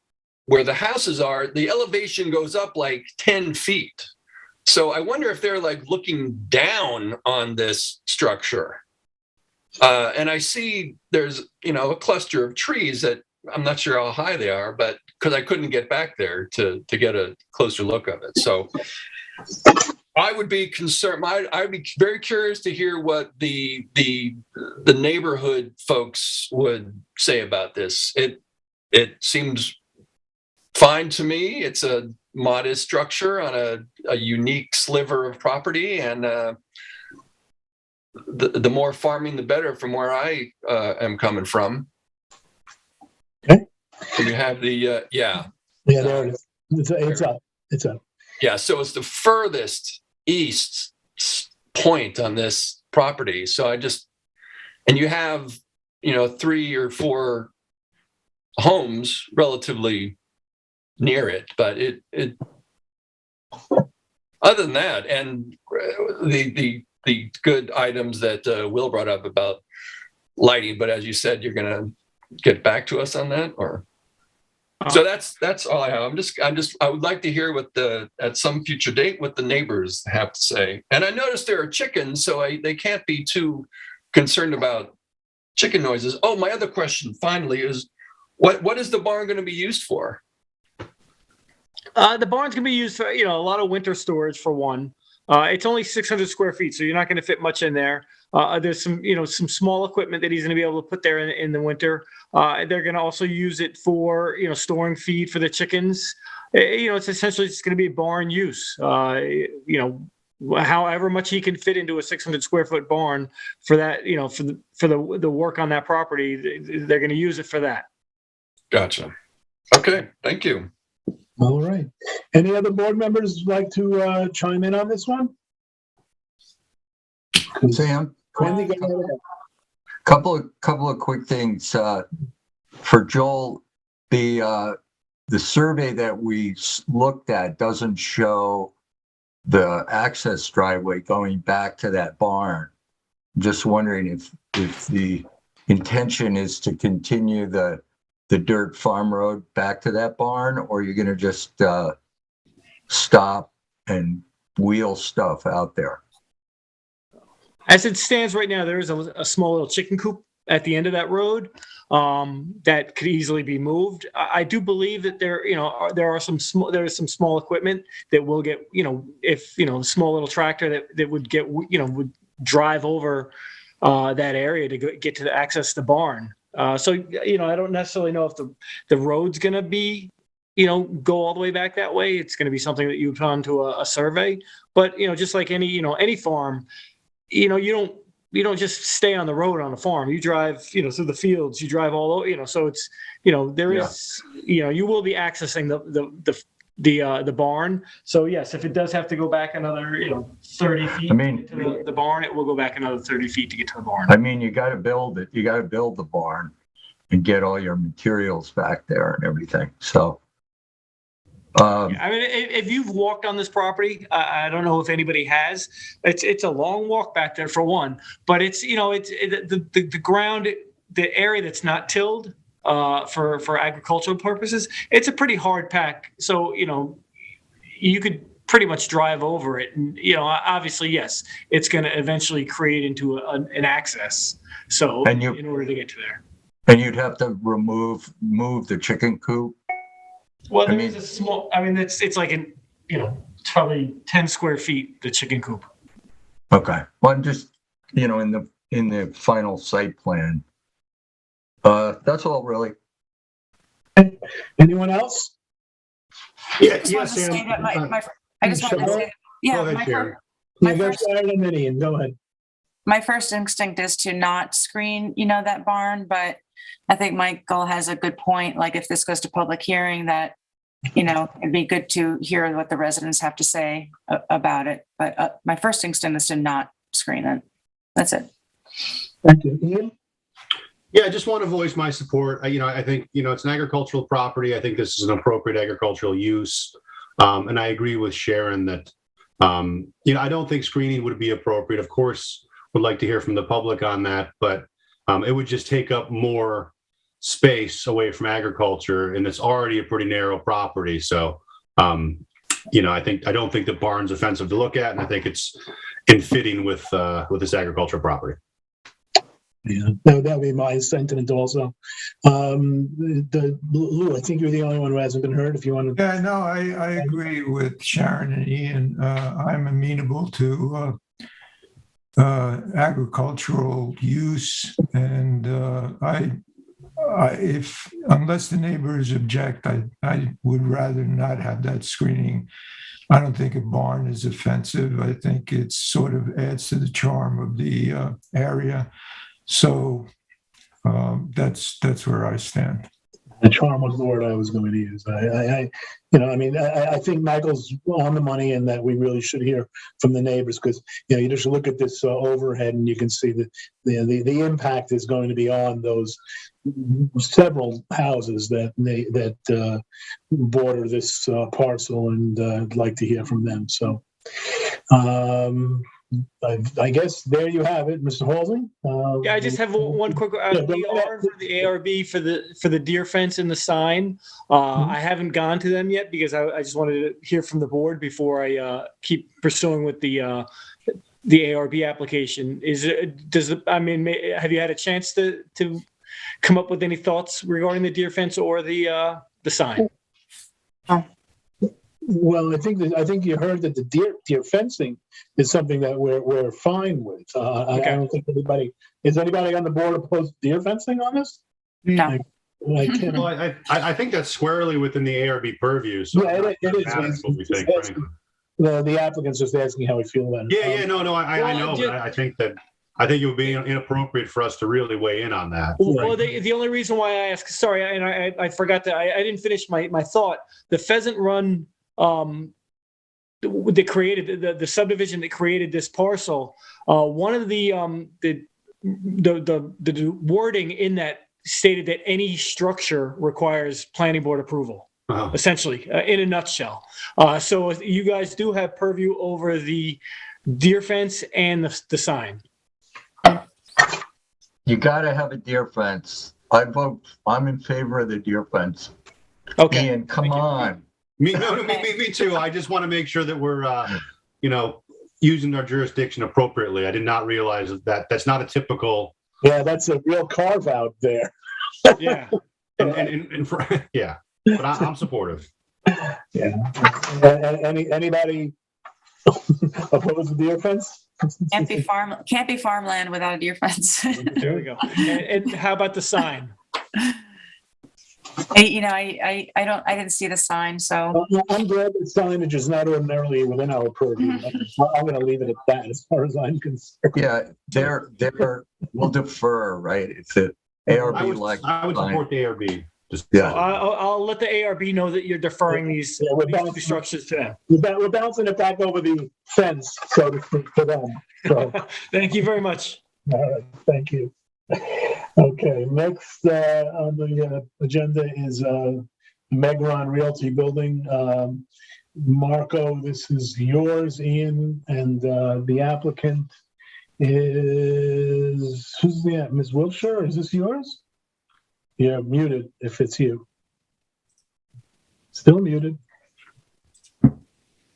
where the houses are, the elevation goes up like 10 feet. So I wonder if they're like looking down on this structure. And I see there's, a cluster of trees that I'm not sure how high they are, but because I couldn't get back there to get a closer look of it. So I would be concerned. I'd be very curious to hear what the neighborhood folks would say about this. It seems fine to me. It's a modest structure on a unique sliver of property, and the more farming, the better from where I am coming from. Okay. You have the, yeah. Yeah, there it is. It's up. It's up. Yeah, so it's the furthest east point on this property. So and you have, 3 or 4 homes relatively near it, but it other than that, and the good items that Will brought up about lighting, but as you said, you're going to get back to us on that, or? So that's all I have. I would like to hear at some future date what the neighbors have to say. And I noticed there are chickens, so they can't be too concerned about chicken noises. Oh, my other question finally is, what is the barn going to be used for? The barn's gonna be used for, a lot of winter storage for one. It's only 600 square feet, so you're not going to fit much in there. There's some small equipment that he's going to be able to put there in the winter. They're going to also use it for, storing feed for the chickens. It's essentially just going to be barn use. However much he can fit into a 600 square foot barn for that, for the work on that property, they're going to use it for that. Gotcha. Okay, thank you. All right. Any other board members like to chime in on this one? Sam, Wendy, go ahead. couple of quick things. For Joel, the survey that we looked at doesn't show the access driveway going back to that barn. I'm just wondering if the intention is to continue the dirt farm road back to that barn, or you're going to just stop and wheel stuff out there. As it stands right now, there is a small little chicken coop at the end of that road that could easily be moved. I do believe that there is some small equipment that will get, if a small little tractor that would get, would drive over that area to get to access the barn. So I don't necessarily know if the road's going to be, go all the way back that way. It's going to be something that you put onto a survey. But just like any farm, you don't just stay on the road on a farm. You drive, through the fields. You drive all over. So it's, there is, you will be accessing the barn. So yes, if it does have to go back another 30 feet to the barn, it will go back another 30 feet to get to the barn. I mean, you got to build it. You got to build the barn and get all your materials back there and everything. So if you've walked on this property, I don't know if anybody has. It's a long walk back there for one, but it's the ground, the area that's not tilled for agricultural purposes, it's a pretty hard pack. So you could pretty much drive over it, and obviously yes, it's going to eventually create into an access. So in order to get to there, and you'd have to move the chicken coop. Well, there's a small. It's like it's probably 10 square feet, the chicken coop. Okay. Well, I'm just in the final site plan. That's all really. Anyone else? Yeah, I just wanted to say that my first instinct is to not screen, that barn, but I think Michael has a good point. Like if this goes to public hearing, that, it'd be good to hear what the residents have to say about it. But my first instinct is to not screen it. That's it. Thank you. Ian? Yeah, I just want to voice my support. I think, it's an agricultural property. I think this is an appropriate agricultural use. And I agree with Sharon that, I don't think screening would be appropriate. Of course, would like to hear from the public on that, but it would just take up more space away from agriculture, and it's already a pretty narrow property. So, I don't think the barn's offensive to look at, and I think it's in fitting with this agricultural property. Yeah, that would be my sentiment also. Lou, I think you're the only one who hasn't been heard. If you want to. Yeah, no, I agree with Sharon and Ian. I'm amenable to agricultural use, and unless the neighbors object, I would rather not have that screening. I don't think a barn is offensive. I think it sort of adds to the charm of the area. So that's where I stand. The charm was the word I was going to use. I think Michael's on the money in that we really should hear from the neighbors because, you just look at this overhead and you can see that the impact is going to be on those several houses that border this parcel, and I'd like to hear from them. So, I guess there you have it, Mr. Halsey. Yeah, I just have one quick. We are for the ARB for the deer fence and the sign. I haven't gone to them yet because I just wanted to hear from the board before I keep pursuing with the ARB application. Have you had a chance to come up with any thoughts regarding the deer fence or the sign? Well, I think you heard that the deer fencing is something that we're fine with. I don't think is anybody on the board opposed to deer fencing on this? No. I think that's squarely within the ARB purview. So yeah, it is. That's what we think, frankly. The applicant's just asking how we feel about it. I know, but I think it would be inappropriate for us to really weigh in on that. Well, the only reason why I asked, sorry, and I forgot that I didn't finish my thought. The Pheasant Run that created the subdivision that created this parcel, one of the wording in that stated that any structure requires planning board approval. Essentially, in a nutshell. So you guys do have purview over the deer fence and the sign. You gotta have a deer fence. I'm in favor of the deer fence. Okay. Ian, come on. Me too. I just want to make sure that we're, using our jurisdiction appropriately. I did not realize that that's not a typical. Yeah, that's a real carve out there. Yeah, yeah. But I'm supportive. Yeah. Anybody opposed to deer fence? Can't be farmland without a deer fence. There we go. And how about the sign? I didn't see the sign, so I'm glad that signage is not ordinarily within our purview. I'm going to leave it at that as far as I'm concerned. Yeah, we'll defer, right? It's the ARB I would support the ARB. Yeah. So I'll let the ARB know that you're deferring these structures to them. We're bouncing it back over the fence, so to speak, to them. So. Thank you very much. All right, thank you. Okay, next on the agenda is Megron Realty Building. Marco, this is yours, Ian, and the applicant is, Ms. Wilshire, is this yours? You're muted if it's you. Still muted.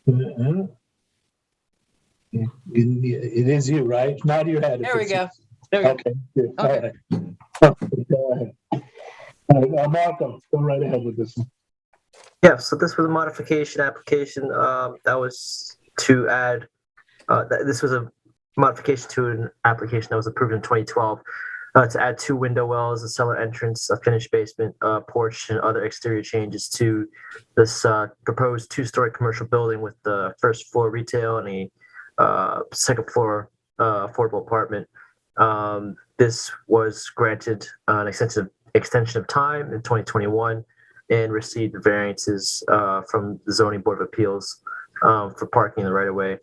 It is you, right? Nod your head. There we go. Okay, good. Okay. All right. Go ahead. All right, Marco, go right ahead with this one. Yeah, so this was a modification application that was to add, this was a modification to an application that was approved in 2012 to add 2 window wells, a cellar entrance, a finished basement, porch, and other exterior changes to this proposed 2-story commercial building with the first floor retail and a second floor affordable apartment. This was granted an extension of time in 2021 and received variances from the Zoning Board of Appeals for parking in the right of way.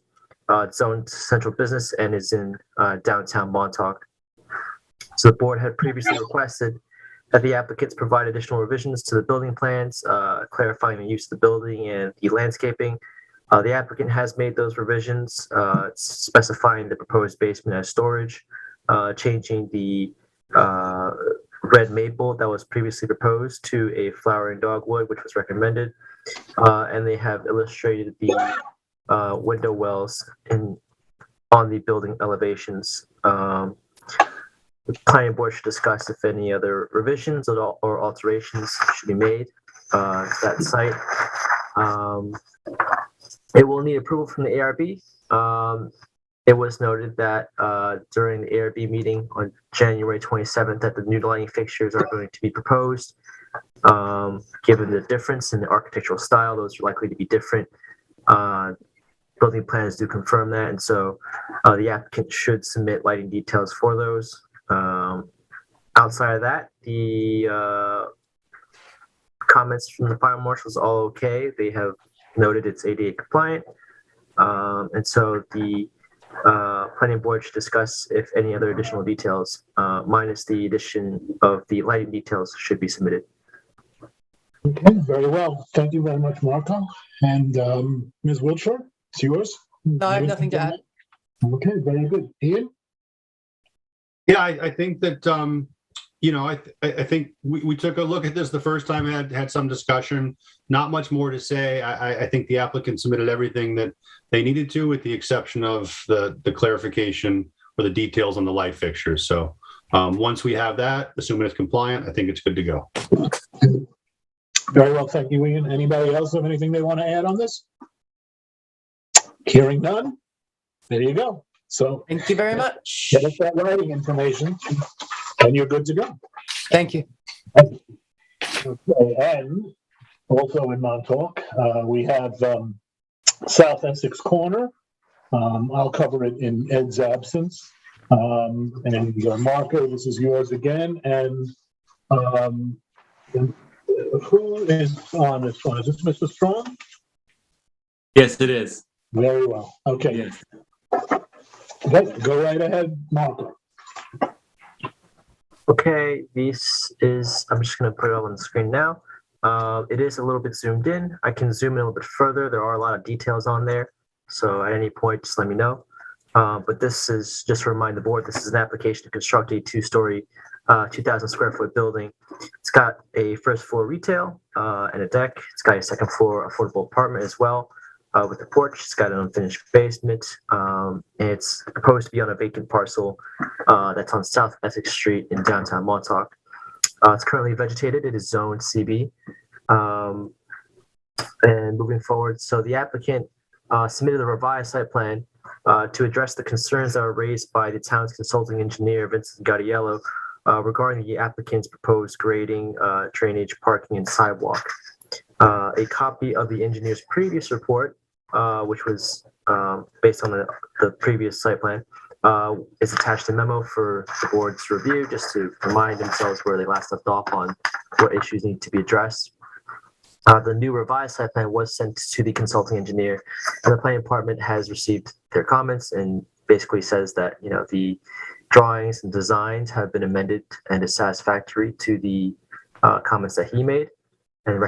It's zoned central business and is in downtown Montauk. So the board had previously requested that the applicants provide additional revisions to the building plans, clarifying the use of the building and the landscaping. The applicant has made those revisions, specifying the proposed basement as storage, changing the red maple that was previously proposed to a flowering dogwood, which was recommended. And they have illustrated the window wells on the building elevations. The planning board should discuss if any other revisions or alterations should be made to that site. It will need approval from the ARB. It was noted that during the ARB meeting on January 27th that the new lighting fixtures are going to be proposed. Given the difference in the architectural style, those are likely to be different. Building plans do confirm that, and so the applicant should submit lighting details for those. Outside of that, the comments from the fire marshal's all okay. They have noted it's ADA compliant. And so the planning board should discuss if any other additional details, minus the addition of the lighting details, should be submitted. Okay, very well. Thank you very much, Marco. And Ms. Wiltshire, it's yours. No, I have nothing to add. Okay, very good. Ian? Yeah, I think that, I think we took a look at this the first time, had some discussion, not much more to say. I think the applicant submitted everything that they needed to, with the exception of the clarification or the details on the light fixtures. So once we have that, assuming it's compliant, I think it's good to go. Very well, thank you, Ian. Anybody else have anything they want to add on this? Hearing none, there you go. So Thank you very much. get us that writing information, and you're good to go. Thank you. Okay, and also in Montauk, we have South Essex Corner. I'll cover it in Ed's absence. And Marco, this is yours again. And who is on this one? Is this Mr. Strong? Yes, it is. Very well. Okay. Yes. Okay, go right ahead, Marco. Okay, this is, I'm just going to put it on the screen now. It is a little bit zoomed in. I can zoom in a little bit further. There are a lot of details on there. So at any point, just let me know. But this is, just to remind the board, this is an application to construct a two-story, 2,000 square foot building. It's got a first floor retail and a deck. It's got a second floor affordable apartment as well with a porch. It's got an unfinished basement. And it's proposed to be on a vacant parcel that's on South Essex Street in downtown Montauk. It's currently vegetated. It is zoned CB. And moving forward, so the applicant submitted a revised site plan to address the concerns that were raised by the town's consulting engineer, Vincent Gaudiello, regarding the applicant's proposed grading, drainage, parking, and sidewalk. A copy of the engineer's previous report, which was based on the previous site plan, is attached to memo for the board's review, just to remind themselves where they last left off on what issues need to be addressed. The new revised site plan was sent to the consulting engineer, and the planning department has received their comments and basically says that, you know, the drawings and designs have been amended and is satisfactory to the comments that he made and the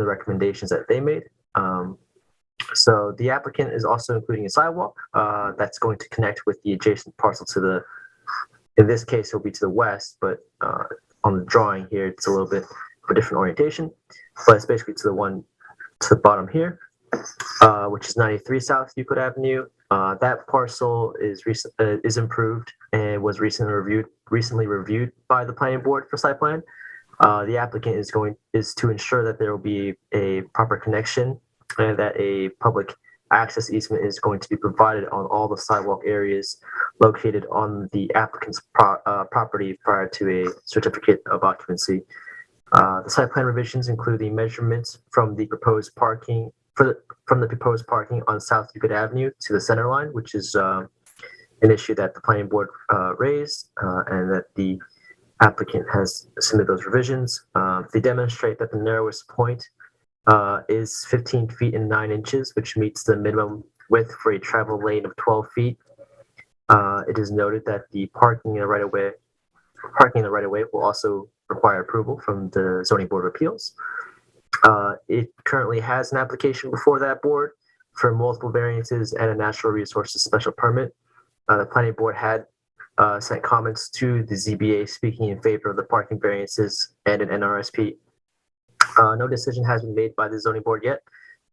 recommendations that they made. So the applicant is also including a sidewalk that's going to connect with the adjacent parcel to the, in this case, it'll be to the west, but on the drawing here, it's a little bit of a different orientation, but it's basically to the one to the bottom here, which is 93 South Euclid Avenue. That parcel is improved and was recently reviewed by the planning board for site plan. The applicant is to ensure that there will be a proper connection and that a public access easement is going to be provided on all the sidewalk areas located on the applicant's property prior to a certificate of occupancy. The site plan revisions include the measurements from the proposed parking on South Euclid Avenue to the center line, which is an issue that the planning board raised, and that the applicant has submitted those revisions. They demonstrate that the narrowest point is 15 feet and 9 inches, which meets the minimum width for a travel lane of 12 feet. It is noted that the parking in the right of way will also require approval from the Zoning Board of Appeals. It currently has an application before that board for multiple variances and a natural resources special permit. The planning board had sent comments to the ZBA speaking in favor of the parking variances and an NRSP. No decision has been made by the zoning board yet,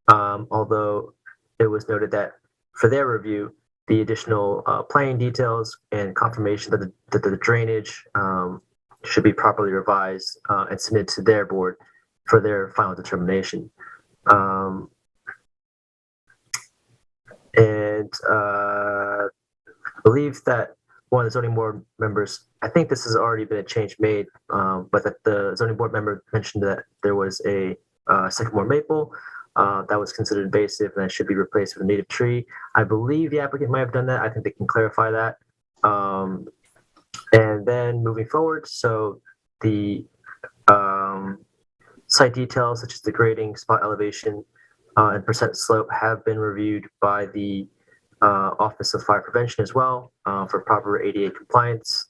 although it was noted that for their review, the additional planning details and confirmation that the drainage should be properly revised and submitted to their board for their final determination. I believe that one of the zoning board members, I think this has already been a change made, but that the zoning board member mentioned that there was a sycamore maple that was considered invasive and that should be replaced with a native tree. I believe the applicant might have done that. I think they can clarify that. And then moving forward, so the Site details such as the grading, spot elevation, and percent slope have been reviewed by the Office of Fire Prevention as well for proper ADA compliance.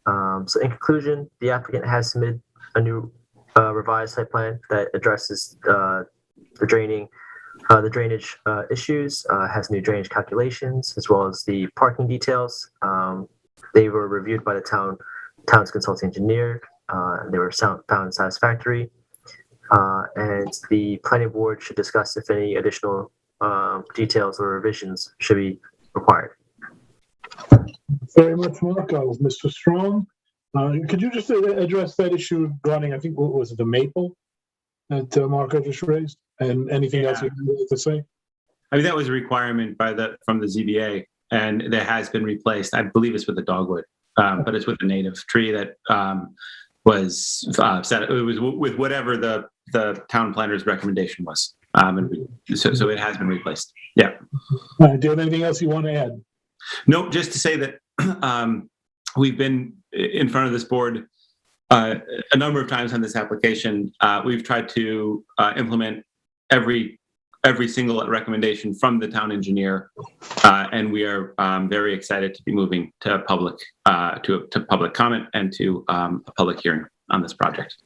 So in conclusion, the applicant has submitted a new revised site plan that addresses the drainage issues, has new drainage calculations, as well as the parking details. They were reviewed by the town's consulting engineer. They were found satisfactory. And the planning board should discuss if any additional details or revisions should be required. Very much, Marco. Mr. Strong, could you just address that issue regarding, I think, what was it, the maple that Marco just raised? And anything else you have to say? I mean, that was a requirement from the ZBA, and that has been replaced. I believe it's with the dogwood, but it's with a native tree that was set. It was with whatever the town planner's recommendation was, and so it has been replaced. Yeah. Do you have anything else you want to add? Nope. Just to say that we've been in front of this board a number of times on this application. We've tried to implement every single recommendation from the town engineer, and we are very excited to be moving to public comment and to a public hearing on this project.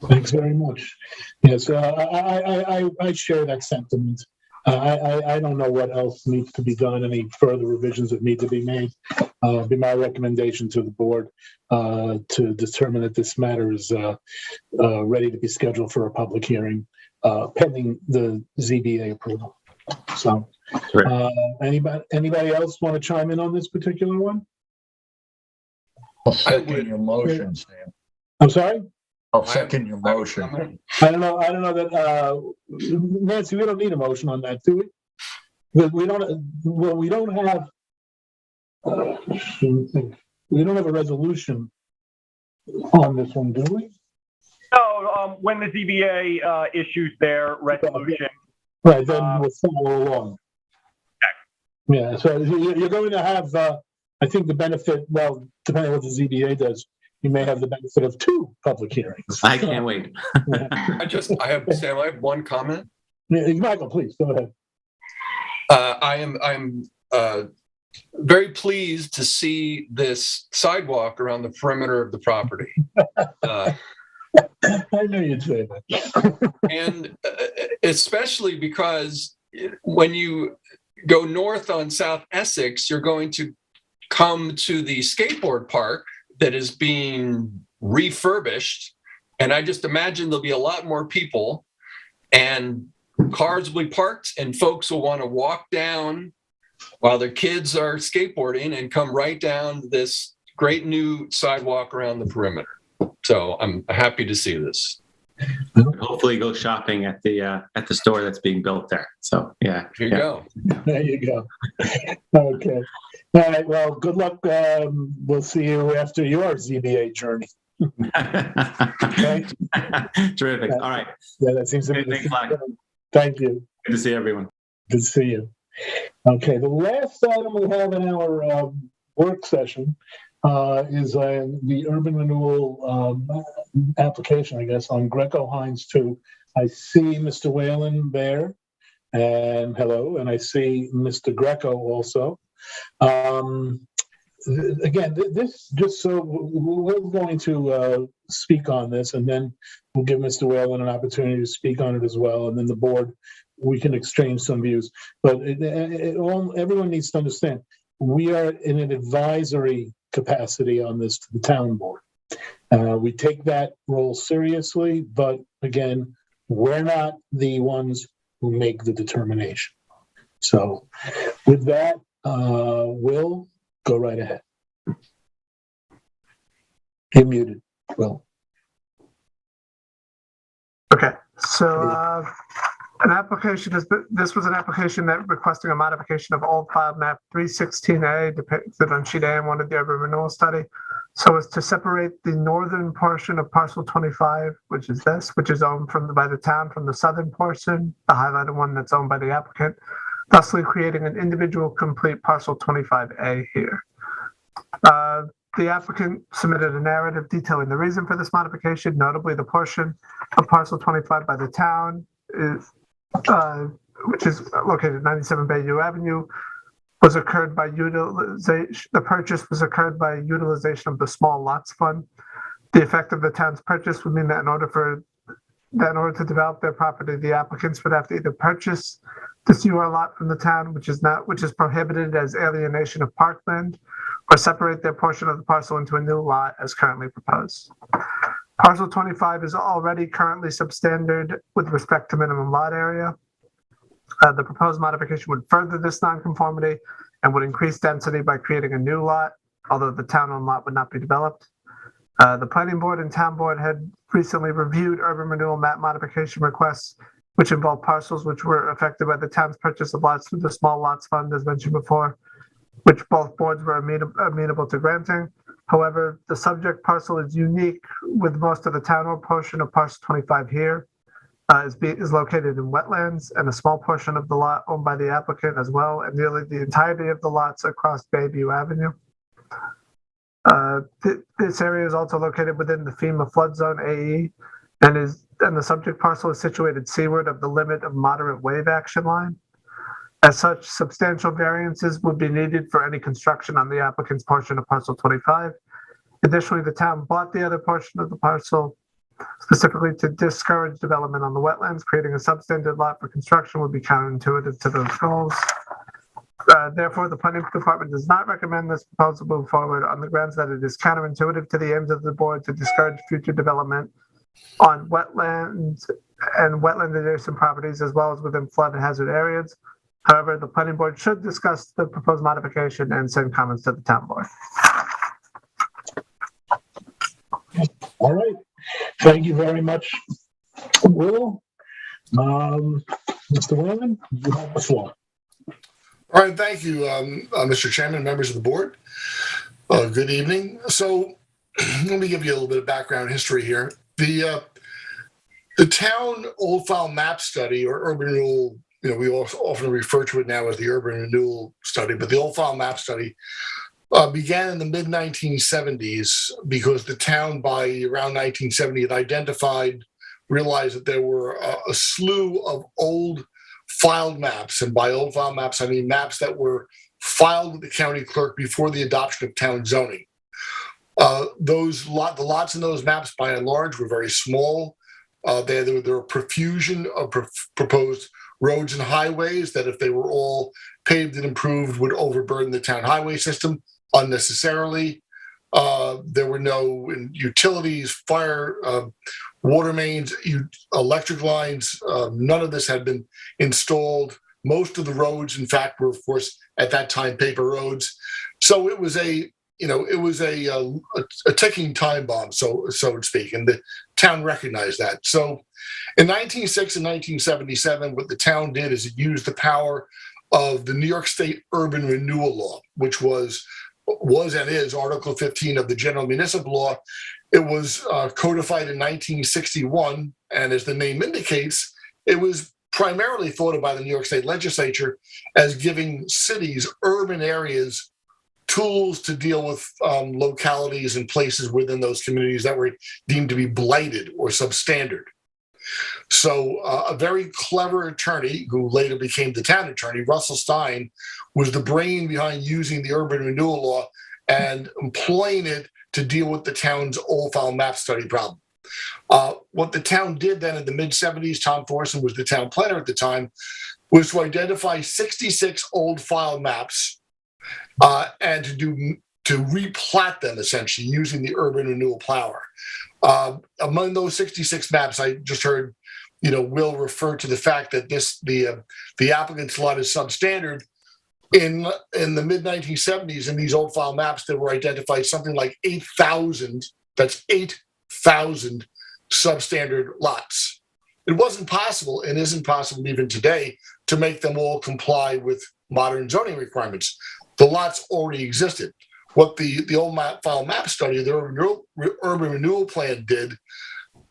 Thanks very much. Yes, I share that sentiment. I don't know what else needs to be done, any further revisions that need to be made. Be my recommendation to the board to determine that this matter is ready to be scheduled for a public hearing pending the ZBA approval. So, anybody else want to chime in on this particular one? I'll second your motion, Sam. I'm sorry? I'll second your motion. I don't know that, Nancy, we don't need a motion on that, do we? We don't have a resolution on this one, do we? No, when the ZBA issues their resolution. Right, then we'll follow along. Okay. Yeah, so you're going to have, I think the benefit, well, depending on what the ZBA does, you may have the benefit of 2 public hearings. I can't wait. I have one comment. Yeah, Michael, please go ahead. I'm very pleased to see this sidewalk around the perimeter of the property. I knew you'd say that. And especially because when you go north on South Essex, you're going to come to the skateboard park that is being refurbished. And I just imagine there'll be a lot more people and cars will be parked and folks will want to walk down while their kids are skateboarding and come right down this great new sidewalk around the perimeter. So I'm happy to see this. Hopefully go shopping at the store that's being built there. So yeah. Here you go. There you go. Okay. All right. Well, good luck. We'll see you after your ZBA journey. Okay. Terrific. All right. Yeah, that seems to be. Thanks a lot. Thank you. Good to see everyone. Good to see you. Okay. The last item we have in our work session is the urban renewal application, I guess, on Greco Hines 2. I see Mr. Whalen there, and hello, and I see Mr. Greco also. Again, this just so we're going to speak on this, and then we'll give Mr. Whalen an opportunity to speak on it as well, and then the board, we can exchange some views. But everyone needs to understand, we are in an advisory capacity on this to the town board. We take that role seriously, but again, we're not the ones who make the determination. So with that, Will, go right ahead. You're muted, Will. Okay, so this was an application that requesting a modification of old file map 316A depicted on sheet A and wanted the urban renewal study. So as to separate the northern portion of parcel 25, which is this, which is owned by the town, from the southern portion, the highlighted one that's owned by the applicant, thusly creating an individual complete parcel 25A here. The applicant submitted a narrative detailing the reason for this modification, notably the portion of parcel 25 by the town, which is located at 97 Bayview Avenue, was occurred by utilization. The purchase was occurred by utilization of the small lots fund. The effect of the town's purchase would mean that in order to develop their property, the applicants would have to either purchase the CUR lot from the town, which is prohibited as alienation of parkland, or separate their portion of the parcel into a new lot as currently proposed. Parcel 25 is already currently substandard with respect to minimum lot area. The proposed modification would further this nonconformity and would increase density by creating a new lot, although the town-owned lot would not be developed. The planning board and town board had recently reviewed urban renewal map modification requests, which involved parcels which were affected by the town's purchase of lots through the small lots fund, as mentioned before, which both boards were amenable to granting. However, the subject parcel is unique, with most of the town-owned portion of parcel 25 here is located in wetlands, and a small portion of the lot owned by the applicant as well, and nearly the entirety of the lots across Bayview Avenue. This area is also located within the FEMA flood zone AE, and the subject parcel is situated seaward of the limit of moderate wave action line. As such, substantial variances would be needed for any construction on the applicant's portion of parcel 25. Additionally, the town bought the other portion of the parcel specifically to discourage development on the wetlands. Creating a substandard lot for construction would be counterintuitive to those goals. Therefore, the planning department does not recommend this proposal move forward on the grounds that it is counterintuitive to the aims of the board to discourage future development on wetlands and wetland adjacent properties, as well as within flood hazard areas. However, the planning board should discuss the proposed modification and send comments to the town board. All right. Thank you very much, Will. Mr. Whalen, you have the floor. All right, thank you, Mr. Chairman, members of the board. Good evening. So let me give you a little bit of background history here. The town old file map study, or urban renewal, we often refer to it now as the urban renewal study, but the old file map study began in the mid-1970s because the town by around 1970 had realized that there were a slew of old filed maps, and by old file maps, I mean maps that were filed with the county clerk before the adoption of town zoning. The lots in those maps, by and large, were very small. There were a profusion of proposed roads and highways that, if they were all paved and improved, would overburden the town highway system unnecessarily. There were no utilities, fire, water mains, electric lines. None of this had been installed. Most of the roads, in fact, were, of course, at that time, paper roads. So it was a ticking time bomb, so to speak, and the town recognized that. So in 1906 and 1977, what the town did is it used the power of the New York State Urban Renewal Law, which was and is Article 15 of the General Municipal Law. It was codified in 1961, and as the name indicates, it was primarily thought of by the New York State Legislature as giving cities, urban areas, tools to deal with localities and places within those communities that were deemed to be blighted or substandard. So a very clever attorney, who later became the town attorney, Russell Stein, was the brain behind using the urban renewal law and employing it to deal with the town's old file map study problem. What the town did then in the mid-70s, Tom Thorson was the town planner at the time, was to identify 66 old file maps and to replat them, essentially, using the urban renewal power. Among those 66 maps, I just heard, Will refer to the fact that the applicant's lot is substandard. In the mid-1970s, in these old file maps, there were identified something like 8,000, that's 8,000 substandard lots. It wasn't possible, and isn't possible even today, to make them all comply with modern zoning requirements. The lots already existed. What the old file map study, the urban renewal plan did,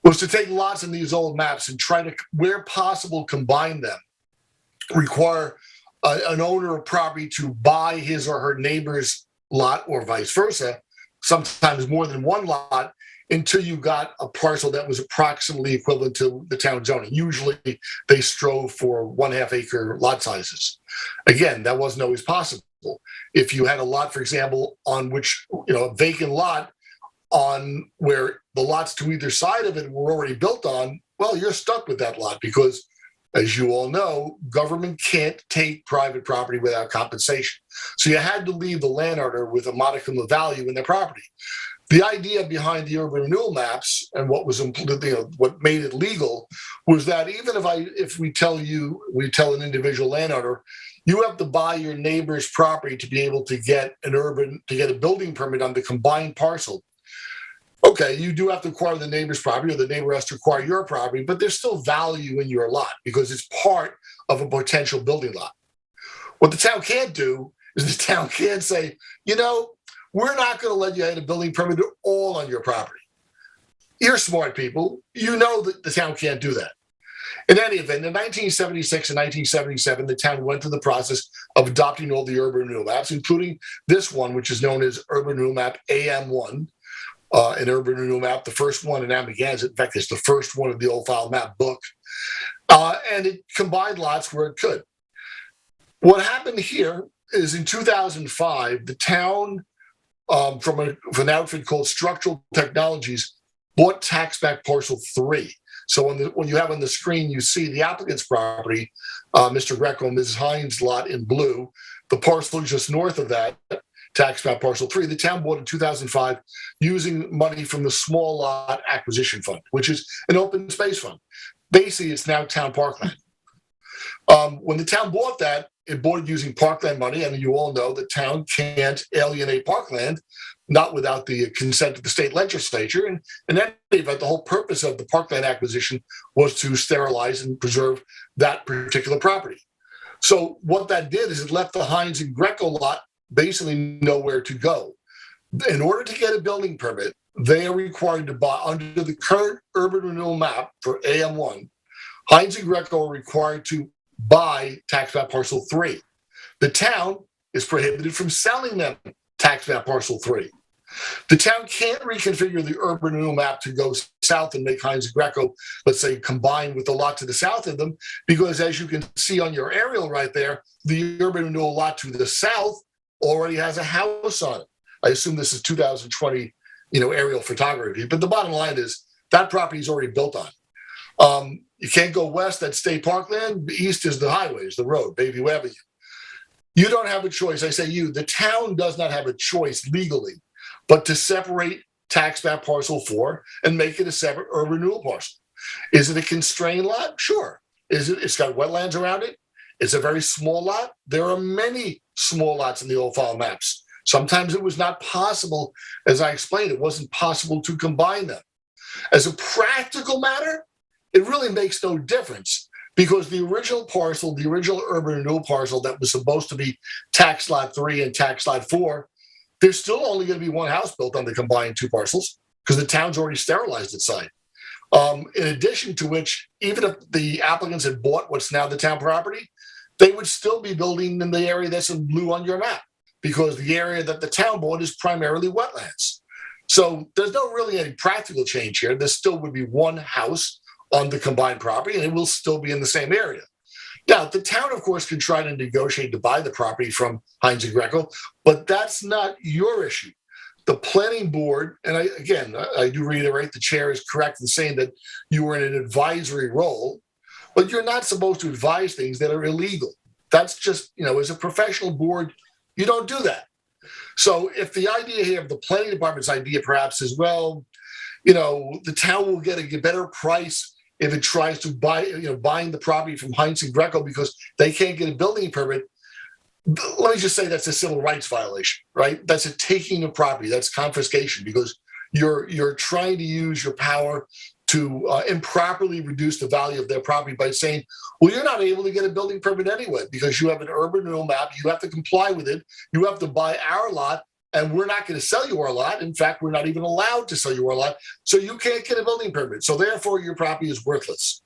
was to take lots in these old maps and try to, where possible, combine them, require an owner of property to buy his or her neighbor's lot, or vice versa, sometimes more than one lot, until you got a parcel that was approximately equivalent to the town zoning. Usually they strove for 1/2 acre lot sizes. Again, that wasn't always possible. If you had a lot, for example, on which, a vacant lot on where the lots to either side of it were already built on, well, you're stuck with that lot because, as you all know, government can't take private property without compensation. So you had to leave the landowner with a modicum of value in their property. The idea behind the urban renewal maps and what was what made it legal was that even if we tell an individual landowner, you have to buy your neighbor's property to be able to get a building permit on the combined parcel. Okay, you do have to acquire the neighbor's property, or the neighbor has to acquire your property, but there's still value in your lot because it's part of a potential building lot. What the town can't do is the town can't say, we're not going to let you get a building permit at all on your property. You're smart people. You know that the town can't do that. In any event, in 1976 and 1977, the town went through the process of adopting all the urban renewal maps, including this one, which is known as Urban Renewal Map AM1. An urban renewal map, the first one in Amagansett. In fact, it's the first one of the old file map book. And it combined lots where it could. What happened here is in 2005, the town, from an outfit called Structural Technologies, bought tax-back parcel 3. So when you have on the screen, you see the applicant's property, Mr. Greco and Mrs. Hines' lot in blue. The parcel just north of that, tax-back parcel 3, the town bought in 2005 using money from the Small Lot Acquisition Fund, which is an open space fund. Basically, it's now town parkland. When the town bought that, it bought it using parkland money, and you all know the town can't alienate parkland, not without the consent of the state legislature. And in any event, the whole purpose of the parkland acquisition was to sterilize and preserve that particular property. So what that did is it left the Hines and Greco lot basically nowhere to go. In order to get a building permit, they are required to buy, under the current urban renewal map for AM1, Hines and Greco are required to buy tax map parcel 3. The town is prohibited from selling them tax map parcel 3. The town can't reconfigure the urban renewal map to go south and make Hines and Greco, let's say, combine with the lot to the south of them, because as you can see on your aerial right there, the urban renewal lot to the south already has a house on it. I assume this is 2020, aerial photography, but the bottom line is that property is already built on. You can't go west, that's state parkland. East is the highways, the road, Bayview Avenue. You don't have a choice. I say the town does not have a choice legally, but to separate tax map parcel 4 and make it a separate urban renewal parcel. Is it a constrained lot? Sure. It's got wetlands around it. It's a very small lot. There are many small lots in the old file maps. Sometimes it was not possible, as I explained, it wasn't possible to combine them. As a practical matter, it really makes no difference because the original parcel, the original urban renewal parcel that was supposed to be tax lot 3 and tax lot 4, there's still only going to be one house built on the combined 2 parcels because the town's already sterilized its site. In addition to which, even if the applicants had bought what's now the town property, they would still be building in the area that's in blue on your map because the area that the town bought is primarily wetlands. So there's no really any practical change here. There still would be one house on the combined property and it will still be in the same area. Now, the town, of course, can try to negotiate to buy the property from Hines and Greco, but that's not your issue. The planning board, and I do reiterate, the chair is correct in saying that you are in an advisory role, but you're not supposed to advise things that are illegal. That's just, as a professional board, you don't do that. So if the idea here of the planning department's idea perhaps is, the town will get a better price if it tries to buying the property from Hines and Greco because they can't get a building permit. Let me just say that's a civil rights violation, right? That's a taking of property. That's confiscation because you're trying to use your power to improperly reduce the value of their property by saying, well, you're not able to get a building permit anyway because you have an urban renewal map. You have to comply with it. You have to buy our lot, and we're not going to sell you our lot. In fact, we're not even allowed to sell you our lot. So you can't get a building permit. So therefore, your property is worthless.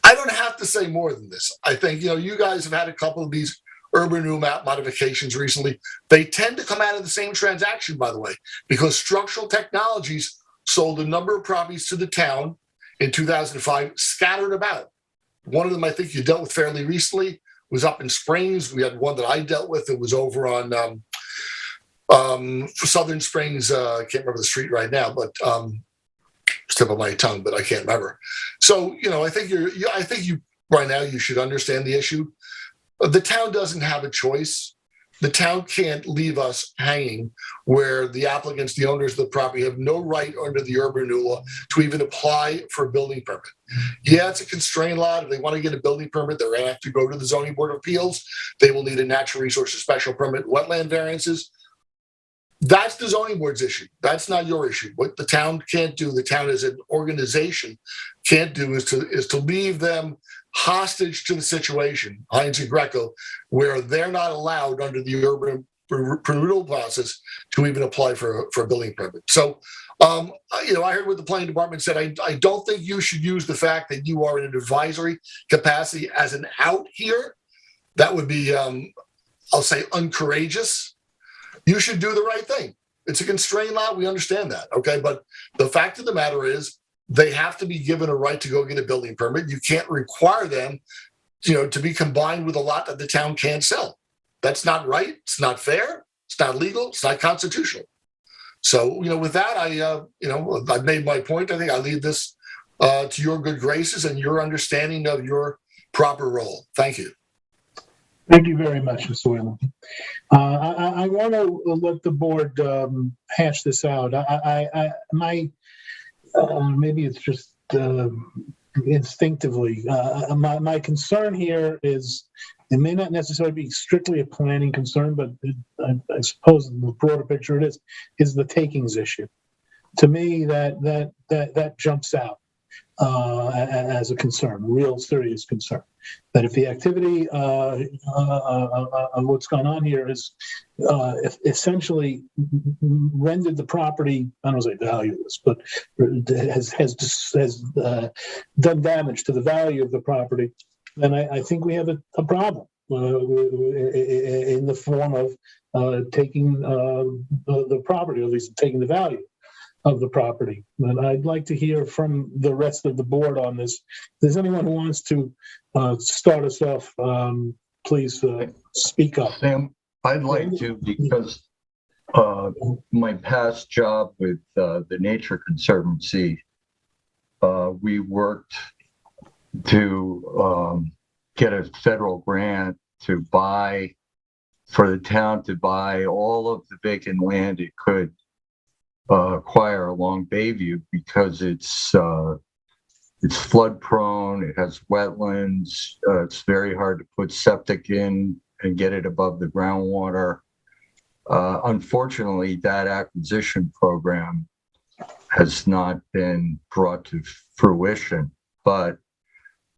I don't have to say more than this. I think, you guys have had a couple of these urban renewal map modifications recently. They tend to come out of the same transaction, by the way, because Structural Technologies sold a number of properties to the town in 2005, scattered about. One of them I think you dealt with fairly recently was up in Springs. We had one that I dealt with. It was over on Southern Springs. I can't remember the street right now, but it's tip of my tongue, but I can't remember. So, I think you right now you should understand the issue. The town doesn't have a choice. The town can't leave us hanging where the applicants, the owners of the property, have no right under the urban renewal to even apply for a building permit. Yeah, it's a constrained lot. If they want to get a building permit, they're going to have to go to the Zoning Board of Appeals. They will need a natural resources special permit, wetland variances. That's the zoning board's issue. That's not your issue. What the town can't do, the town as an organization can't do is to leave them hostage to the situation, Heinz and Greco, where they're not allowed under the urban renewal process to even apply for a building permit. So, I heard what the planning department said. I don't think you should use the fact that you are in an advisory capacity as an out here. That would be, I'll say, uncourageous. You should do the right thing. It's a constrained lot. We understand that. Okay. But the fact of the matter is they have to be given a right to go get a building permit. You can't require them, to be combined with a lot that the town can't sell. That's not right. It's not fair. It's not legal. It's not constitutional. So, with that, I've made my point. I think I leave this to your good graces and your understanding of your proper role. Thank you. Thank you very much, Mr. Whalen. I want to let the board hash this out. Maybe it's just instinctively. My concern here is, it may not necessarily be strictly a planning concern, but I suppose in the broader picture it is the takings issue. To me, that jumps out as a concern, a real serious concern. That if the activity of what's gone on here is essentially rendered the property, I don't want to say valueless, but has done damage to the value of the property, then I think we have a problem in the form of taking the property, or at least taking the value of the property. And I'd like to hear from the rest of the board on this. If there's anyone who wants to start us off, please speak up. Sam, I'd like to, because my past job with the Nature Conservancy, we worked to get a federal grant for the town to buy all of the vacant land it could acquire along Bayview, because it's flood prone, it has wetlands, it's very hard to put septic in and get it above the groundwater. Unfortunately, that acquisition program has not been brought to fruition, but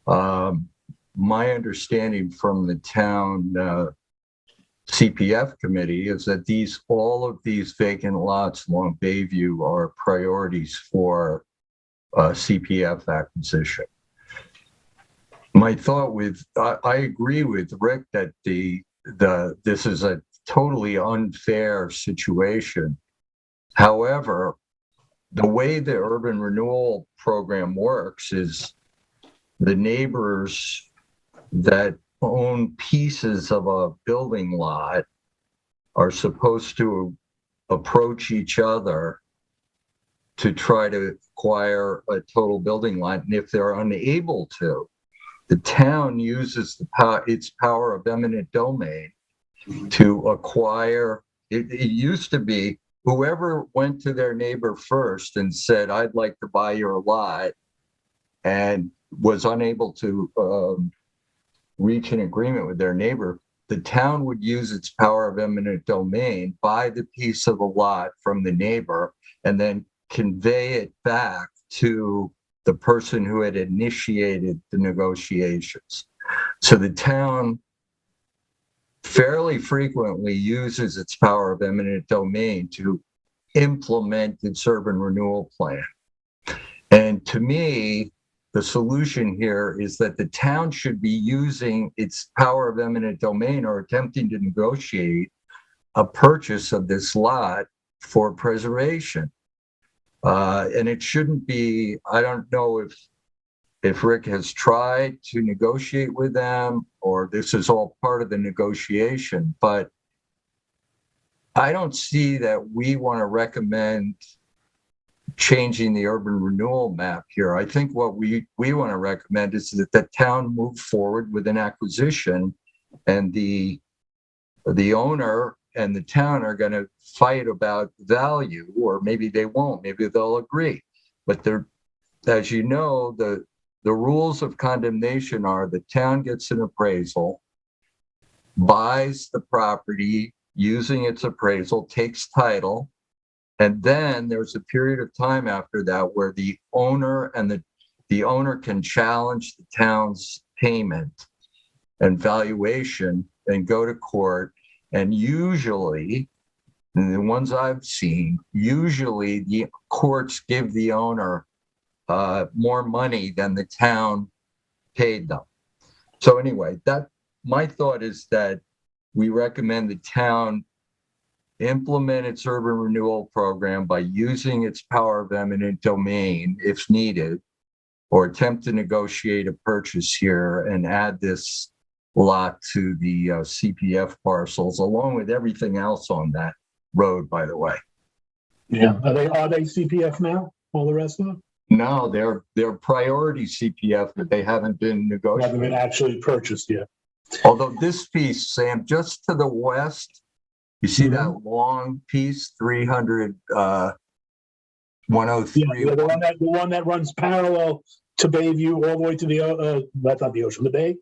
my understanding from the town CPF committee is that all of these vacant lots along Bayview are priorities for CPF acquisition. My thought I agree with Rick that this is a totally unfair situation. However, the way the urban renewal program works is the neighbors that own pieces of a building lot are supposed to approach each other to try to acquire a total building lot. And if they're unable to, the town uses its power of eminent domain to acquire. It used to be whoever went to their neighbor first and said, "I'd like to buy your lot," and was unable to reach an agreement with their neighbor, the town would use its power of eminent domain, buy the piece of a lot from the neighbor, and then convey it back to the person who had initiated the negotiations. So the town fairly frequently uses its power of eminent domain to implement its urban renewal plan. And to me, the solution here is that the town should be using its power of eminent domain or attempting to negotiate a purchase of this lot for preservation. And it shouldn't be, I don't know if Rick has tried to negotiate with them or this is all part of the negotiation, but I don't see that we want to recommend changing the urban renewal map here. I think what we want to recommend is that the town move forward with an acquisition, and the owner and the town are going to fight about value, or maybe they won't, maybe they'll agree. But as you know, the rules of condemnation are the town gets an appraisal, buys the property using its appraisal, takes title, and then there's a period of time after that where the owner and the owner can challenge the town's payment and valuation and go to court. And usually, in the ones I've seen, usually the courts give the owner more money than the town paid them. So anyway, my thought is that we recommend the town implement its urban renewal program by using its power of eminent domain if needed, or attempt to negotiate a purchase here and add this lot to the CPF parcels, along with everything else on that road, by the way. Yeah. Are they CPF now? All the rest of them? No, they're priority CPF, but they haven't been negotiated. Haven't been actually purchased yet. Although this piece, Sam, just to the west, you see that long piece, 300, 103. Yeah, the one that runs parallel to Bayview all the way to the, that's not the ocean, the bay?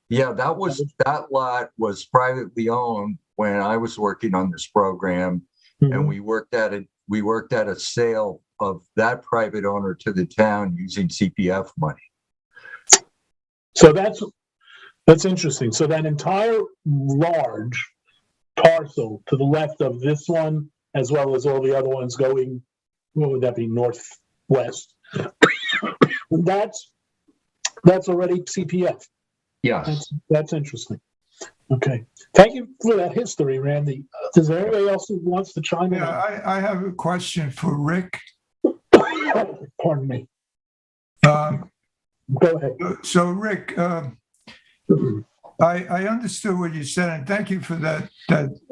Yeah, that lot was privately owned when I was working on this program, and we worked at a sale of that private owner to the town using CPF money. So that's interesting. So that entire large parcel to the left of this one, as well as all the other ones going, what would that be, northwest? That's already CPF. Yeah. That's interesting. Okay. Thank you for that history, Randy. Is there anybody else who wants to chime in? Yeah, I have a question for Rick. Pardon me. Go ahead. So, Rick, I understood what you said, and thank you for that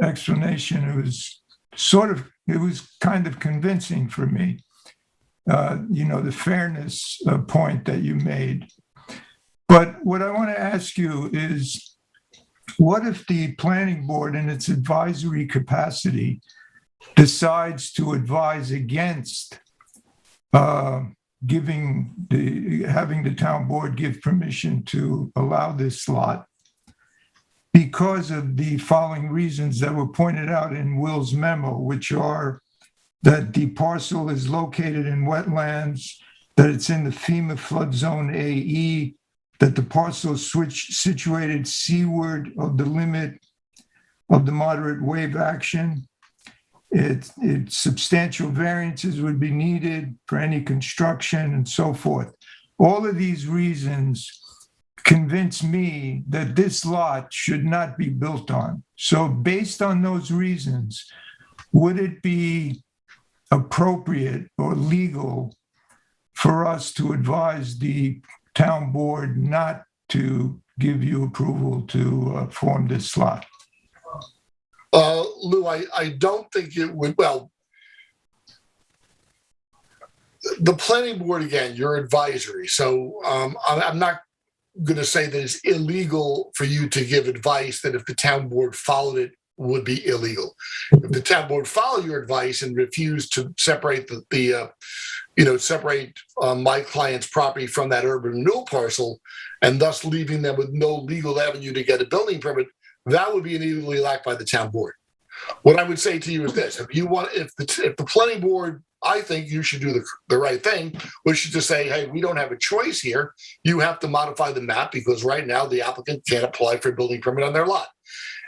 explanation. It was kind of convincing for me. The fairness point that you made. But what I want to ask you is, what if the planning board in its advisory capacity decides to advise against having the town board give permission to allow this lot because of the following reasons that were pointed out in Will's memo, which are that the parcel is located in wetlands, that it's in the FEMA flood zone AE, that the parcel is situated seaward of the limit of the moderate wave action. It's substantial variances would be needed for any construction and so forth. All of these reasons convince me that this lot should not be built on. So based on those reasons, would it be appropriate or legal for us to advise the town board not to give you approval to form this lot? Lou, I don't think it would. Well, the planning board, again, you're advisory. So I'm not going to say that it's illegal for you to give advice that if the town board followed it would be illegal. If the town board followed your advice and refused to separate separate my client's property from that urban renewal parcel, and thus leaving them with no legal avenue to get a building permit, that would be an illegally act by the town board. What I would say to you is this: if the planning board, I think you should do the right thing, which is to say, hey, we don't have a choice here. You have to modify the map because right now the applicant can't apply for a building permit on their lot.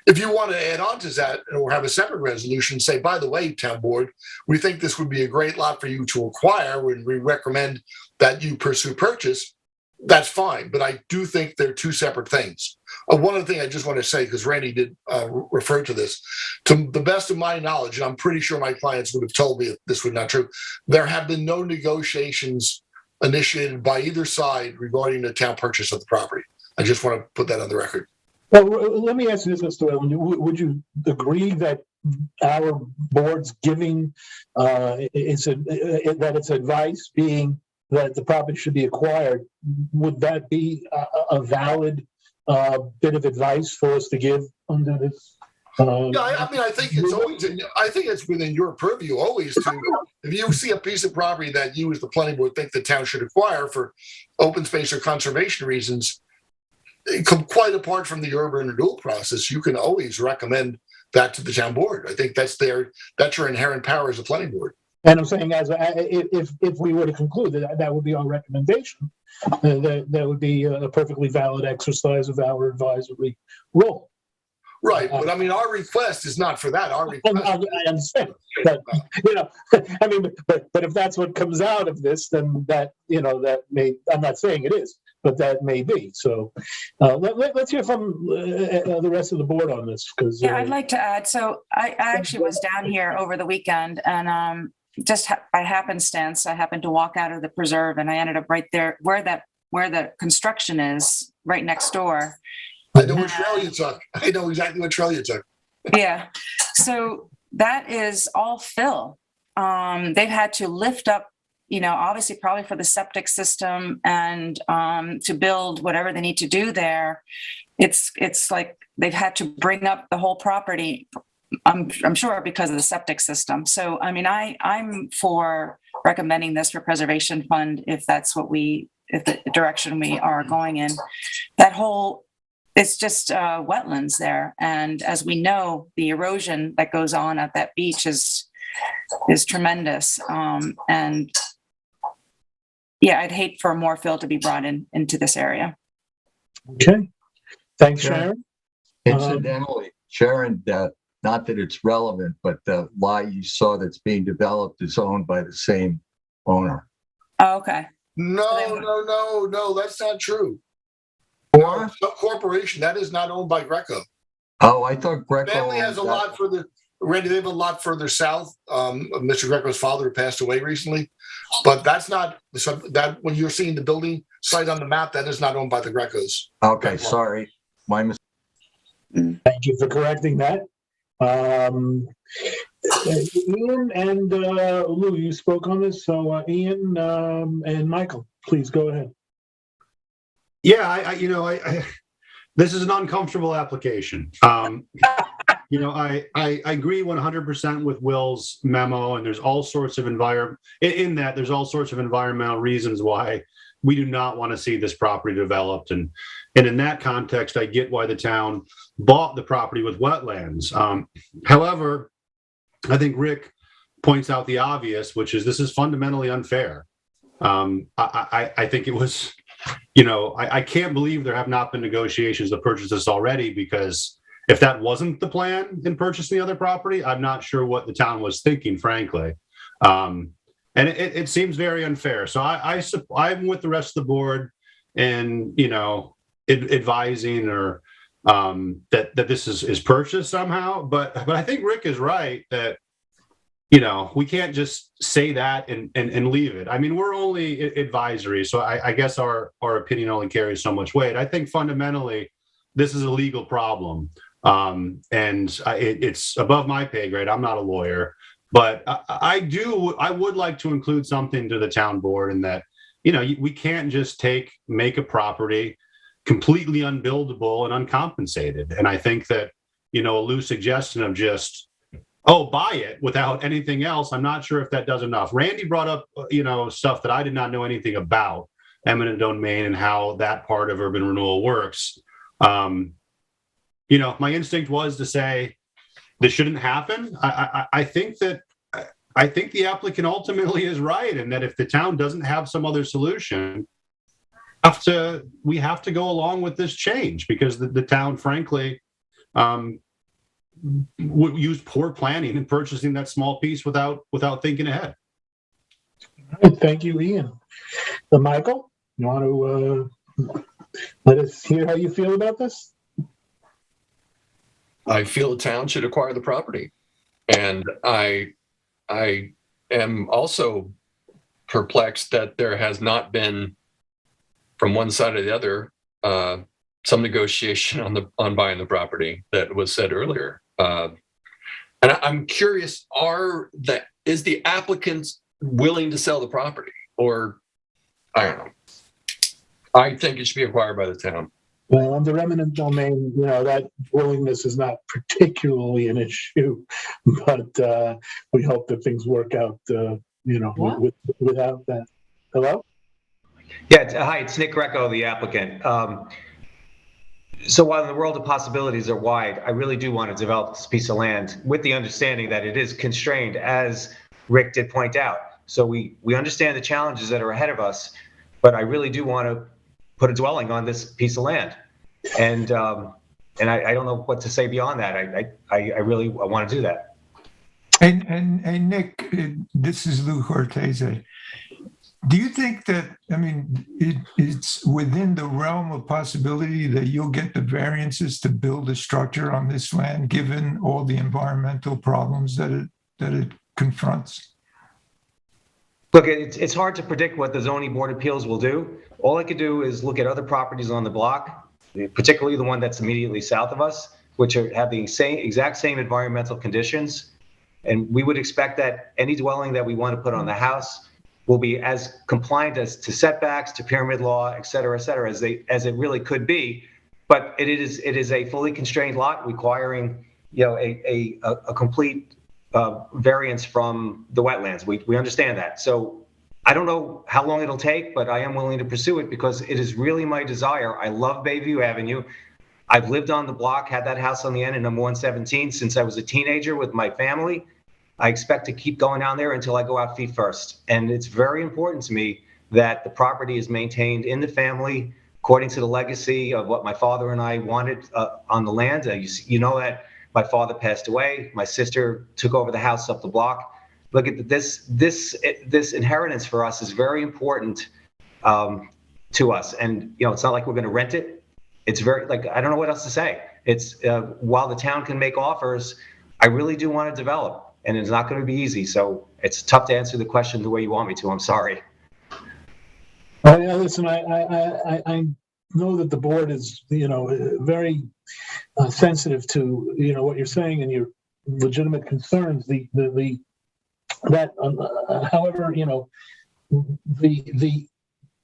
If you want to add on to that or have a separate resolution, say, by the way, town board, we think this would be a great lot for you to acquire, and we recommend that you pursue purchase. that's fine. But I do think they're two separate things. One other thing I just want to say, because Randy did refer to this, to the best of my knowledge, and I'm pretty sure my clients would have told me if this was not true, there have been no negotiations initiated by either side regarding the town purchase of the property. I just want to put that on the record. Well, let me ask you this, Mr. Whalen. Would you agree that our board's giving that its advice being that the property should be acquired, would that be a valid bit of advice for us to give under this? Yeah, I mean, I think it's always. I think it's within your purview always to. If you see a piece of property that you, as the planning board, think the town should acquire for open space or conservation reasons, quite apart from the urban renewal process, you can always recommend that to the town board. I think that's your inherent power as a planning board. And I'm saying, if we were to conclude that would be our recommendation, that would be a perfectly valid exercise of our advisory role. Right, but I mean, our request is not for that. Our request. I understand, but I mean, but if that's what comes out of this, then that may. I'm not saying it is, but that may be. So let's hear from the rest of the board on this, because I'd like to add. So I actually was down here over the weekend, and just by happenstance, I happened to walk out of the preserve, and I ended up right there where the construction is, right next door. I know which trail you took. I know exactly what trail you took. Yeah. So that is all fill. They've had to lift up, obviously probably for the septic system and to build whatever they need to do there. It's like they've had to bring up the whole property, I'm sure because of the septic system. So, I mean, I'm for recommending this for preservation fund if that's if the direction we are going in. It's just wetlands there. And as we know, the erosion that goes on at that beach is tremendous. And yeah, I'd hate for more fill to be brought into this area. Okay. Thanks, Sharon. Incidentally, Sharon, not that it's relevant, but the lot you saw that's being developed is owned by the same owner. Oh, okay. No, that's not true. What? Some corporation that is not owned by Greco. Oh, I thought Greco. Family has a lot further. Randy, they have a lot further south. Mr. Greco's father passed away recently, but that's not that. When you're seeing the building site on the map, that is not owned by the Grecos. Okay, sorry, my mistake. Thank you for correcting that. Ian and Lou, you spoke on this, so Ian and Michael, please go ahead. Yeah, this is an uncomfortable application. I agree 100% with Will's memo, and there's all sorts of there's all sorts of environmental reasons why we do not want to see this property developed. And in that context, I get why the town bought the property with wetlands. However, I think Rick points out the obvious, which is this is fundamentally unfair. I think it was, I can't believe there have not been negotiations to purchase this already, because if that wasn't the plan in purchasing the other property, I'm not sure what the town was thinking, frankly. And it seems very unfair. So I'm with the rest of the board and, advising or that this is purchased somehow. But I think Rick is right that, we can't just say that and leave it. I mean, we're only advisory, so I guess our opinion only carries so much weight. I think fundamentally this is a legal problem, and it's above my pay grade. I'm not a lawyer, but I would like to include something to the town board in that, we can't just make a property completely unbuildable and uncompensated. And I think that, a loose suggestion of just, buy it without anything else, I'm not sure if that does enough. Randy brought up, stuff that I did not know anything about, eminent domain and how that part of urban renewal works. My instinct was to say this shouldn't happen. I think the applicant ultimately is right, and that if the town doesn't have some other solution, we have to go along with this change, because the town, frankly, would use poor planning in purchasing that small piece without thinking ahead. Thank you, Ian. Michael? You want to let us hear how you feel about this? I feel the town should acquire the property. And I am also perplexed that there has not been, from one side or the other, some negotiation on buying the property that was said earlier. And I'm curious, is the applicant willing to sell the property? Or, I don't know. I think it should be acquired by the town. Well, under eminent domain, that willingness is not particularly an issue, but we hope that things work out, without that. Hello? Yeah, hi, it's Nick Greco, the applicant. So while the world of possibilities are wide, I really do want to develop this piece of land with the understanding that it is constrained, as Rick did point out. So we understand the challenges that are ahead of us, but I really do want to put a dwelling on this piece of land. And I don't know what to say beyond that. I really want to do that. And Nick, this is Lou Cortese. Do you think that, it's within the realm of possibility that you'll get the variances to build a structure on this land, given all the environmental problems that it confronts? Look, it's hard to predict what the zoning board of appeals will do. All I could do is look at other properties on the block, particularly the one that's immediately south of us, which have the exact same environmental conditions. And we would expect that any dwelling that we want to put on the house will be as compliant as to setbacks, to pyramid law, et cetera, as it really could be. But it is a fully constrained lot requiring, a complete variance from the wetlands. We understand that. So I don't know how long it'll take, but I am willing to pursue it because it is really my desire. I love Bayview Avenue. I've lived on the block, had that house on the end in number 117 since I was a teenager with my family. I expect to keep going down there until I go out feet first. And it's very important to me that the property is maintained in the family according to the legacy of what my father and I wanted on the land. You know that my father passed away. My sister took over the house up the block. Look at this inheritance for us is very important to us. And, it's not like we're going to rent it. It's very, I don't know what else to say. It's while the town can make offers, I really do want to develop. And it's not going to be easy. So it's tough to answer the question the way you want me to. I'm sorry. Listen, I know that the board is, very sensitive to, what you're saying and your legitimate concerns. However,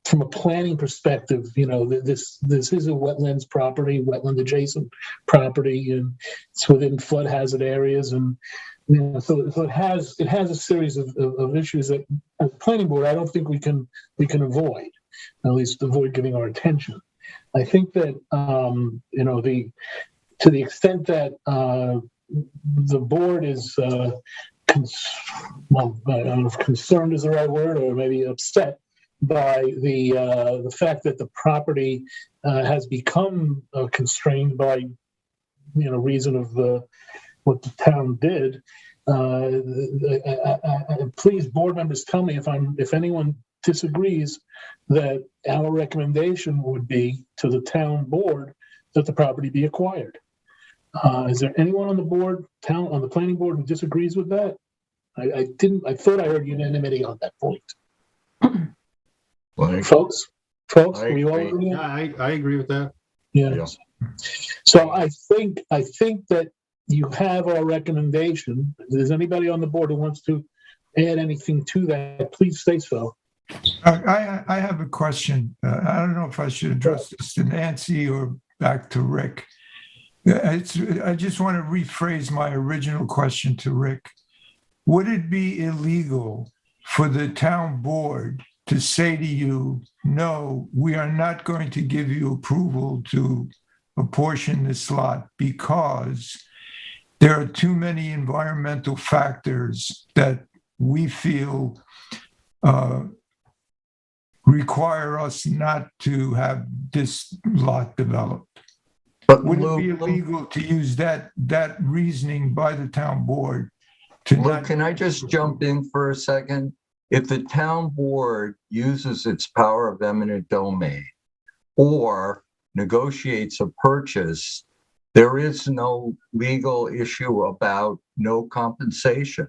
from a planning perspective, this is a wetlands property, wetland adjacent property, and it's within flood hazard areas, and so it has a series of issues that, as a planning board, I don't think we can avoid, at least avoid giving our attention. I think that to the extent that the board is I don't know if concerned is the right word, or maybe upset by the fact that the property has become constrained by reason of what the town did. Please, board members, tell me if anyone disagrees that our recommendation would be to the town board that the property be acquired. Is there anyone on the board, on the planning board, who disagrees with that? I thought I heard unanimity on that point. Folks, we all agree? Yeah, I agree with that. Yes. So I think that you have our recommendation. If there's anybody on the board who wants to add anything to that, please say so. I have a question. I don't know if I should address this to Nancy or back to Rick. I just want to rephrase my original question to Rick. Would it be illegal for the town board to say to you, no, we are not going to give you approval to apportion this lot because there are too many environmental factors that we feel require us not to have this lot developed? But would it be illegal to use that reasoning by the town board to Lou, can I just jump in for a second? if the town board uses its power of eminent domain or negotiates a purchase, there is no legal issue about no compensation.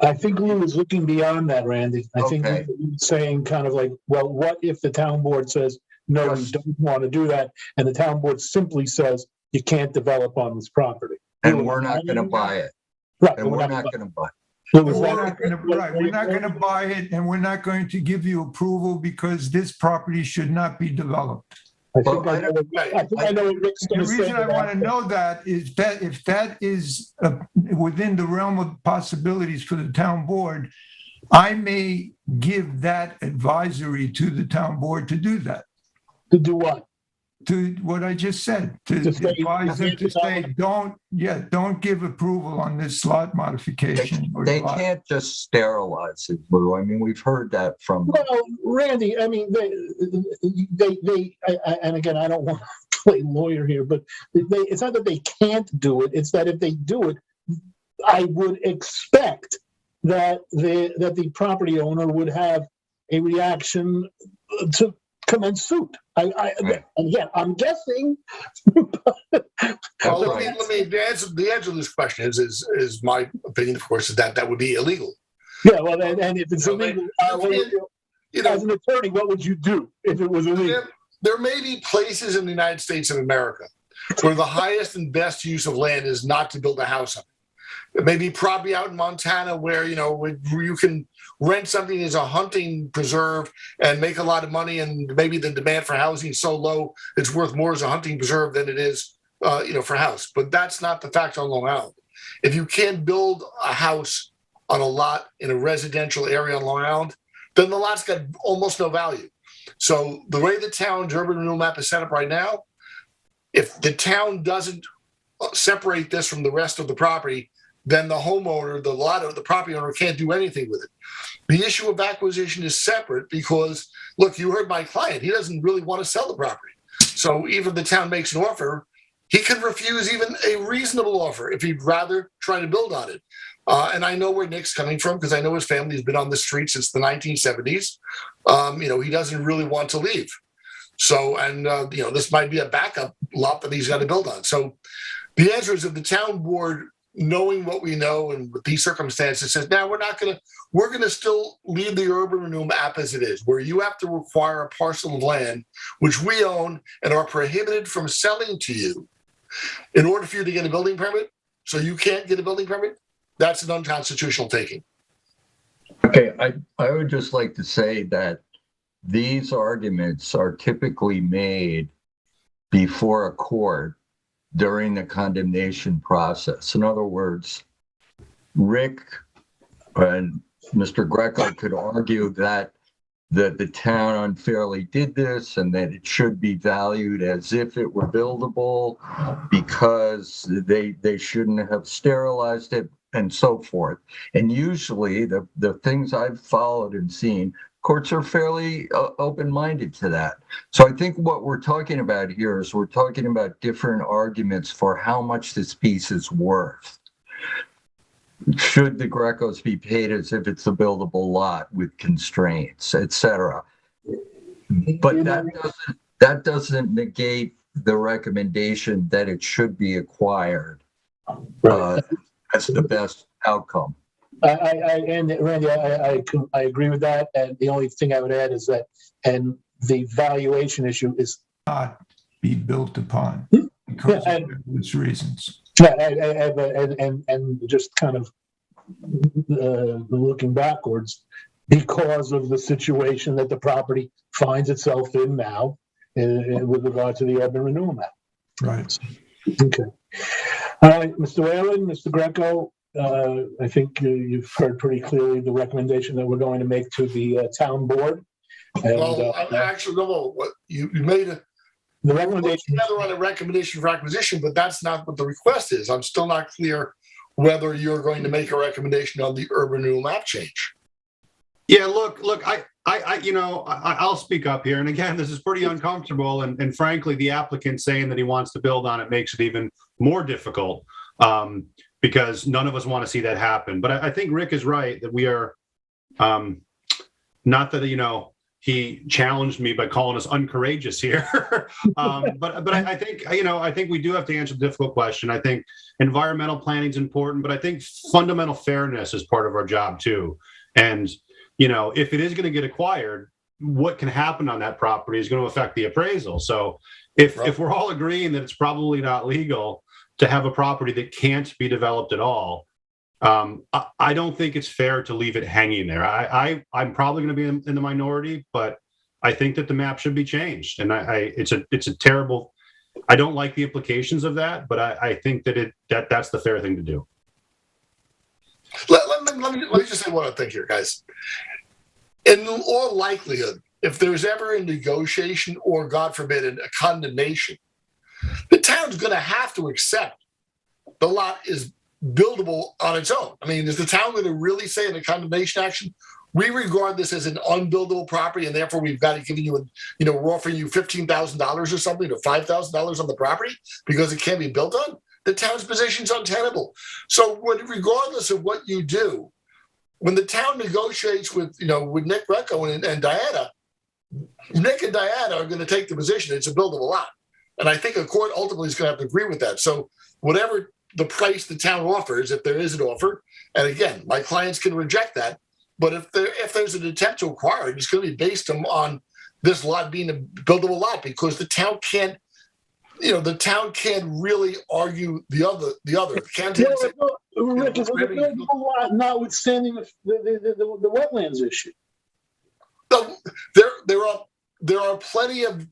I think Lou was looking beyond that, Randy. I think Okay. he was saying kind of like, well, what if the town board says, no, we Just- don't want to do that, and the town board simply says, you can't develop on this property. And we're not going to buy it. Right. And we're not going to buy it. Lou, We're is that- not gonna, right, we're not gonna buy it, and we're not going to give you approval because this property should not be developed. I think Well, I know what Rick's The going to say. reason I to want to that. know that is that if that is within the realm of possibilities for the town board, I may give that advisory to the town board to do that. To do what? To what I just said, to To say- advise them to say, don't give approval on this lot modification. or They lot- can't just sterilize it, Lou. I mean, we've heard that from. Well, Randy, I mean, and again, I don't want to play lawyer here, but it's not that they can't do it. It's that if they do it, I would expect that the property owner would have a reaction to commence suit. Right. And again, I'm guessing. Well, let me the answer to this question is my opinion, of course, is that would be illegal. Yeah, well, and if it's illegal, You know, as an attorney, what would you do if it was illegal? there may be places in the United States of America where the highest and best use of land is not to build a house on it. It may be probably out in Montana where, where you can rent something as a hunting preserve and make a lot of money, and maybe the demand for housing is so low it's worth more as a hunting preserve than it is, for house. But that's not the fact on Long Island. If you can't build a house on a lot in a residential area on Long Island, then the lot's got almost no value. So the way the town's urban renewal map is set up right now, if the town doesn't separate this from the rest of the property, then the homeowner, the property owner can't do anything with it. The issue of acquisition is separate because, look, you heard my client, he doesn't really want to sell the property. So even if the town makes an offer, he can refuse even a reasonable offer if he'd rather try to build on it. And I know where Nick's coming from because I know his family has been on the street since the 1970s. He doesn't really want to leave. So, and this might be a backup lot that he's got to build on. So the answer is, if the town board, knowing what we know and with these circumstances, says, now we're going to still leave the urban renewal map as it is, where you have to require a parcel of land, which we own and are prohibited from selling to you in order for you to get a building permit. So you can't get a building permit. That's an unconstitutional taking. Okay, I would just like to say that these arguments are typically made before a court during the condemnation process. In other words, Rick and Mr. Greco could argue that the town unfairly did this and that it should be valued as if it were buildable because they shouldn't have sterilized it and so forth. And usually the things I've followed and seen, courts are fairly open-minded to that. So I think what we're talking about here is we're talking about different arguments for how much this piece is worth. Should the Grecos be paid as if it's a buildable lot with constraints, et cetera? But that doesn't negate the recommendation that it should be acquired as the best outcome. And Randy, I agree with that. And the only thing I would add is that, and the valuation issue is not be built upon because of those reasons. Yeah, and just kind of looking backwards, because of the situation that the property finds itself in now, with regard to the urban renewal map. Right. Okay. All right, Mr. Whalen, Mr. Greco, I think you've heard pretty clearly the recommendation that we're going to make to the town board. And, you made the recommendation on a recommendation for acquisition, but that's not what the request is. I'm still not clear whether you're going to make a recommendation on the urban renewal map change. Yeah, look, I'll speak up here. And again, this is pretty uncomfortable. And frankly, the applicant saying that he wants to build on it makes it even more difficult because none of us want to see that happen. But I think Rick is right that we are not that, he challenged me by calling us uncourageous here. But I think, I think we do have to answer the difficult question. I think environmental planning is important, but I think fundamental fairness is part of our job too. And, if it is going to get acquired, what can happen on that property is going to affect the appraisal. So if we're all agreeing that it's probably not legal to have a property that can't be developed at all, I don't think it's fair to leave it hanging there. I'm probably going to be in the minority, but I think that the map should be changed. And it's a terrible. I don't like the implications of that, but I think that that's the fair thing to do. Let me just say what I think here, guys. In all likelihood, if there's ever a negotiation or, God forbid, a condemnation, the town's going to have to accept the lot is buildable on its own. I mean, is the town going to really say in a condemnation action, we regard this as an unbuildable property, and therefore we've got to give you, we're offering you $15,000 or something, or $5,000 on the property because it can't be built on? The town's position's untenable. So regardless of what you do, when the town negotiates with Nick Greco and Diana, Nick and Diana are going to take the position it's a buildable lot. And I think a court ultimately is going to have to agree with that. So whatever the price the town offers, if there is an offer, and again, my clients can reject that, but if there's an attempt to acquire it, it's going to be based on this lot being a buildable lot, because the town can't, the town can't really argue the other. Rick, it's a buildable lot, notwithstanding the wetlands issue. There are plenty of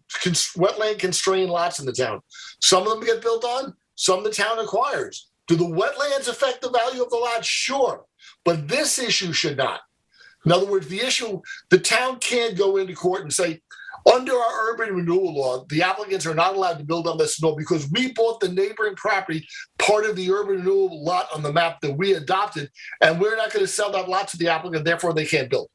wetland constrained lots in the town. Some of them get built on, some the town acquires. Do the wetlands affect the value of the lot? Sure. But this issue should not. In other words, the town can't go into court and say, under our urban renewal law, the applicants are not allowed to build on this because we bought the neighboring property, part of the urban renewal lot on the map that we adopted, and we're not going to sell that lot to the applicant, therefore they can't build.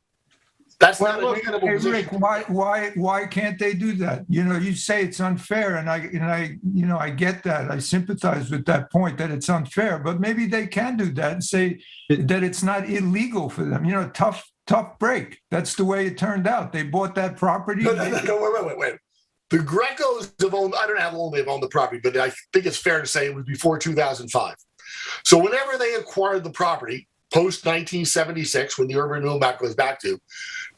That's not a tenable position. Rick, why can't they do that? You say it's unfair, and I get that. I sympathize with that point that it's unfair, but maybe they can do that and say that it's not illegal for them. Tough break. That's the way it turned out. They bought that property. No, wait. The Grecos have owned, I don't know how long they've owned the property, but I think it's fair to say it was before 2005. So whenever they acquired the property, post 1976, when the urban renewal map goes back to,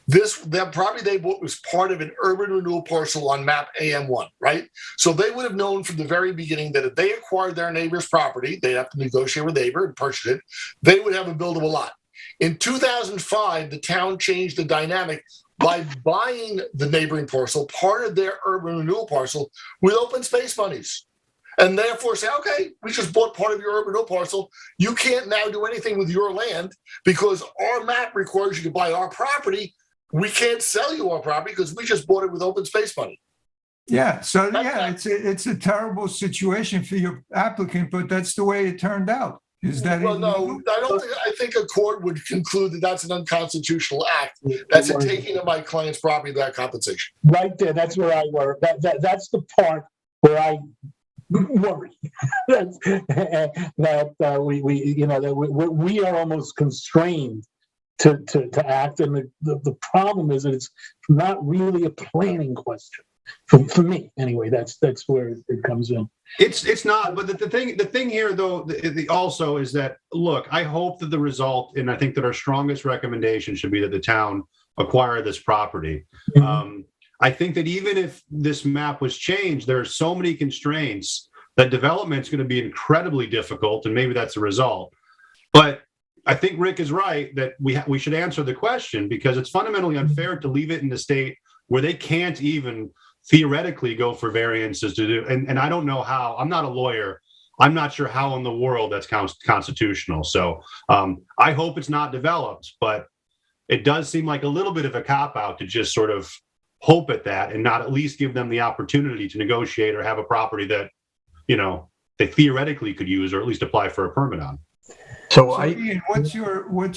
that property they bought was part of an urban renewal parcel on map AM1, right? So they would have known from the very beginning that if they acquired their neighbor's property, they'd have to negotiate with the neighbor and purchase it, they would have a buildable lot. In 2005, the town changed the dynamic by buying the neighboring parcel, part of their urban renewal parcel, with open space monies. And therefore say, okay, we just bought part of your urban renewal parcel. You can't now do anything with your land because our map requires you to buy our property. We can't sell you our property because we just bought it with open space money. Yeah, so it's a terrible situation for your applicant, but that's the way it turned out. Is that well? No, I don't think. I think a court would conclude that that's an unconstitutional act. That's a taking of my client's property without compensation. Right there, that's where I worry. That's the part where I worry that we are almost constrained to act, and the problem is that it's not really a planning question for me anyway. That's where it comes in. It's not, but the thing here though also is that, look, I hope that the result, and I think that our strongest recommendation should be that the town acquire this property. Mm-hmm. I think that even if this map was changed, there are so many constraints that development's going to be incredibly difficult, and maybe that's the result. But I think Rick is right that we should answer the question, because it's fundamentally unfair to leave it in the state where they can't even theoretically go for variances to do. And I don't know how. I'm not a lawyer. I'm not sure how in the world that's constitutional. So I hope it's not developed, but it does seem like a little bit of a cop-out to just sort of hope at that and not at least give them the opportunity to negotiate or have a property that, they theoretically could use or at least apply for a permit on. So Ian, what's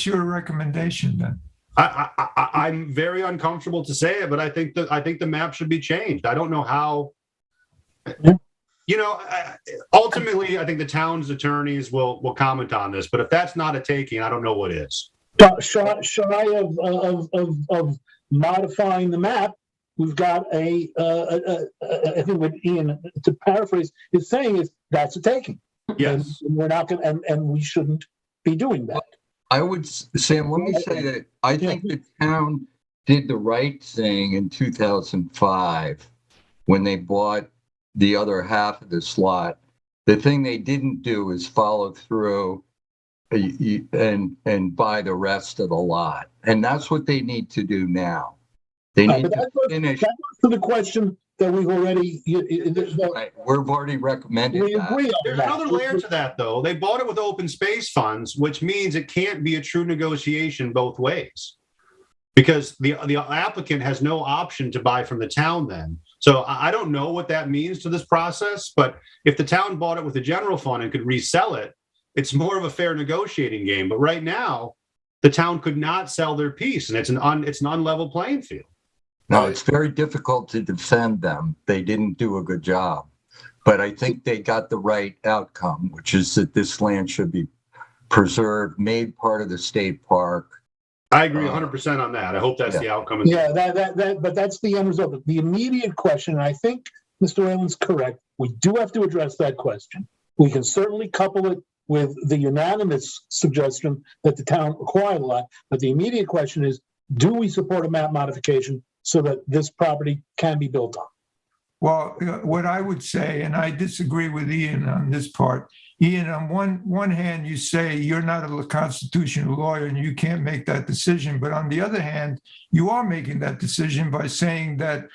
your recommendation then? I'm very uncomfortable to say it, but I think the map should be changed. I don't know how. Ultimately, I think the town's attorneys will comment on this. But if that's not a taking, I don't know what is. Shy of modifying the map, we've got I think what Ian, to paraphrase, is saying is that's a taking. Yes. And we're not going to, and we shouldn't be doing that. I would, Sam, let me say that I think the town did the right thing in 2005 when they bought the other half of this lot. The thing they didn't do is follow through and buy the rest of the lot. And that's what they need to do now. They need to finish. That goes to the question that we've already, Right. We've already recommended we agree on There's that. another layer to that, though. They bought it with open space funds, which means it can't be a true negotiation both ways, because the applicant has no option to buy from the town then. So I don't know what that means to this process, but if the town bought it with a general fund and could resell it, it's more of a fair negotiating game. But right now, the town could not sell their piece, and it's an unlevel playing field. No, it's very difficult to defend them. They didn't do a good job. But I think they got the right outcome, which is that this land should be preserved, made part of the state park. I agree 100% on that. I hope that's the outcome. Yeah, but that's the end result. The immediate question, and I think Mr. Allen's correct, we do have to address that question. We can certainly couple it with the unanimous suggestion that the town acquired a lot, but the immediate question is, do we support a map modification so that this property can be built on? Well, what I would say, and I disagree with Ian on this part. Ian, on one hand, you say you're not a constitutional lawyer and you can't make that decision. But on the other hand, you are making that decision by saying that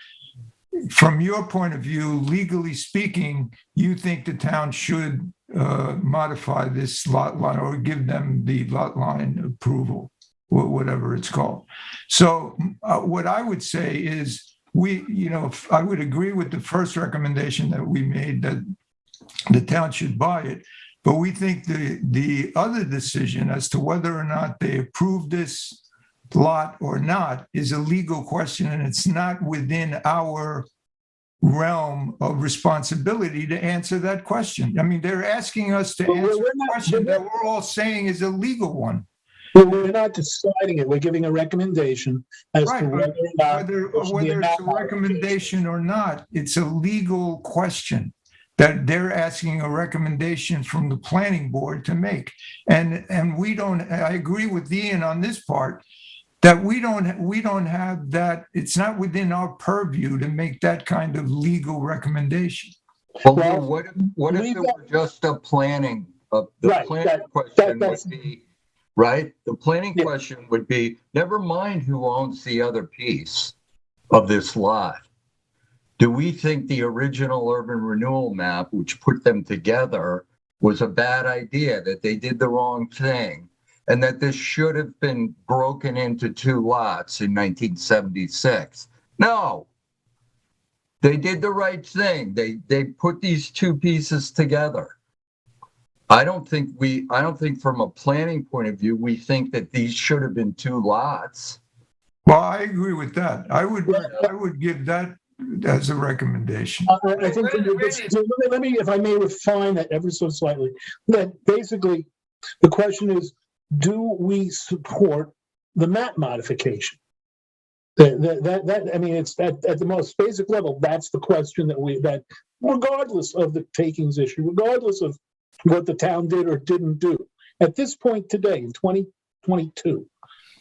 from your point of view, legally speaking, you think the town should modify this lot line or give them the lot line approval, or whatever it's called. So what I would say is, I would agree with the first recommendation that we made, that the town should buy it, but we think the other decision as to whether or not they approve this lot or not is a legal question, and it's not within our realm of responsibility to answer that question. I mean, they're asking us to answer a question that we're all saying is a legal one. Well, we're not deciding it. We're giving a recommendation as to whether or not whether it's a recommendation or not, it's a legal question that they're asking a recommendation from the planning board to make. And we don't, I agree with Ian on this part, that we don't have that, it's not within our purview to make that kind of legal recommendation. Well, what if it were just a planning, planning question would be, right? The planning question would be, never mind who owns the other piece of this lot. Do we think the original urban renewal map, which put them together, was a bad idea, that they did the wrong thing, and that this should have been broken into two lots in 1976? No. They did the right thing. They put these two pieces together. I don't think from a planning point of view, we think that these should have been two lots. Well, I agree with that. I would give that as a recommendation. I think let me, if I may refine that ever so slightly, that basically the question is, do we support the map modification? That I mean, it's at the most basic level, that's the question that regardless of the takings issue, regardless of what the town did or didn't do, at this point today in 2022,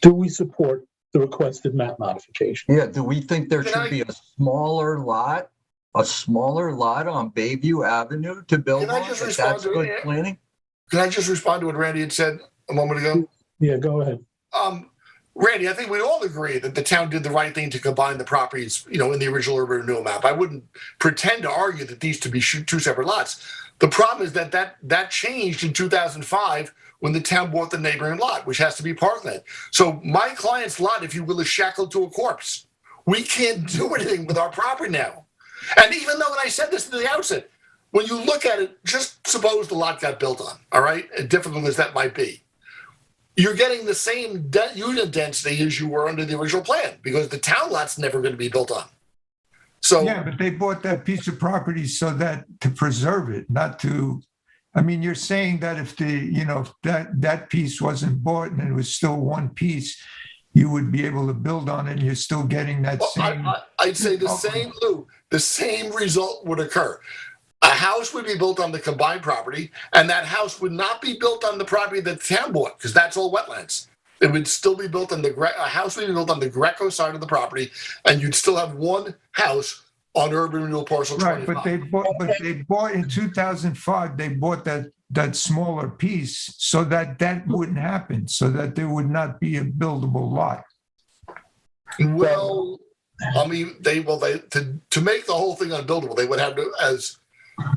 do we support the requested map modification? Yeah, do we think there should be a smaller lot on Bayview Avenue to build on? That's good planning? Can I just respond to what Randy had said a moment ago? Yeah, go ahead. Randy, I think we all agree that the town did the right thing to combine the properties, in the original urban renewal map. I wouldn't pretend to argue that these to be two separate lots. The problem is that changed in 2005 when the town bought the neighboring lot, which has to be part of that. So my client's lot, if you will, is shackled to a corpse. We can't do anything with our property now. And even though, and I said this at the outset, when you look at it, just suppose the lot got built on, all right, as difficult as that might be. You're getting the same unit density as you were under the original plan, because the town lot's never going to be built on. So yeah, but they bought that piece of property so that to preserve it, not to I mean, you're saying that if if that piece wasn't bought and it was still one piece, you would be able to build on it and you're still getting that same. I'd say the same, Lou, the same result would occur. A house would be built on the combined property, and that house would not be built on the property that the town bought, because that's all wetlands. It would still be built on a house would be built on the Greco side of the property, and you'd still have one house on urban renewal parcel 25. But they bought in 2005. They bought that smaller piece so that wouldn't happen, so that there would not be a buildable lot. Well, I mean, to make the whole thing unbuildable, they would have to, as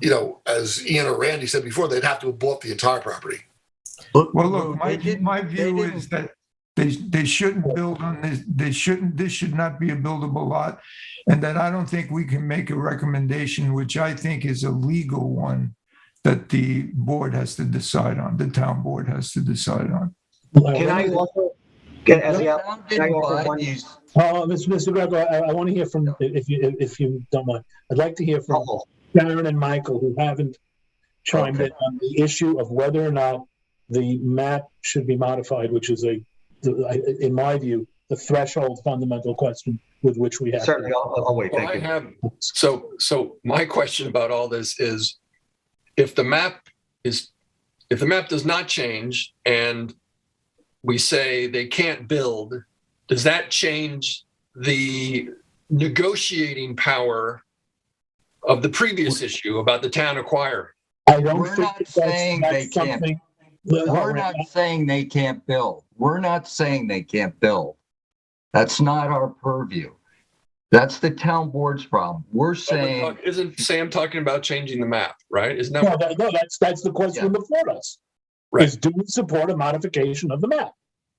Ian or Randy said before, they'd have to have bought the entire property. Well, look, my view is that they shouldn't build on this. This should not be a buildable lot, and that I don't think we can make a recommendation, which I think is a legal one, that the board has to decide on. The town board has to decide on. Can I also get as Mr. Greco, I want to hear from, if you don't mind. I'd like to hear from Sharon and Michael, who haven't chimed in on the issue of whether or not the map should be modified, which is in my view, the threshold fundamental question with which we have. Certainly, I'll wait. Thank you. So my question about all this is, if the map does not change and we say they can't build, does that change the negotiating power of the previous issue about the town acquiring? We're not saying they can't. We're not saying they can't build. We're not saying they can't build. That's not our purview. That's the town board's problem. We're saying. Isn't Sam talking about changing the map, right? Isn't that? No, that's the question before us. Right. Is do we support a modification of the map?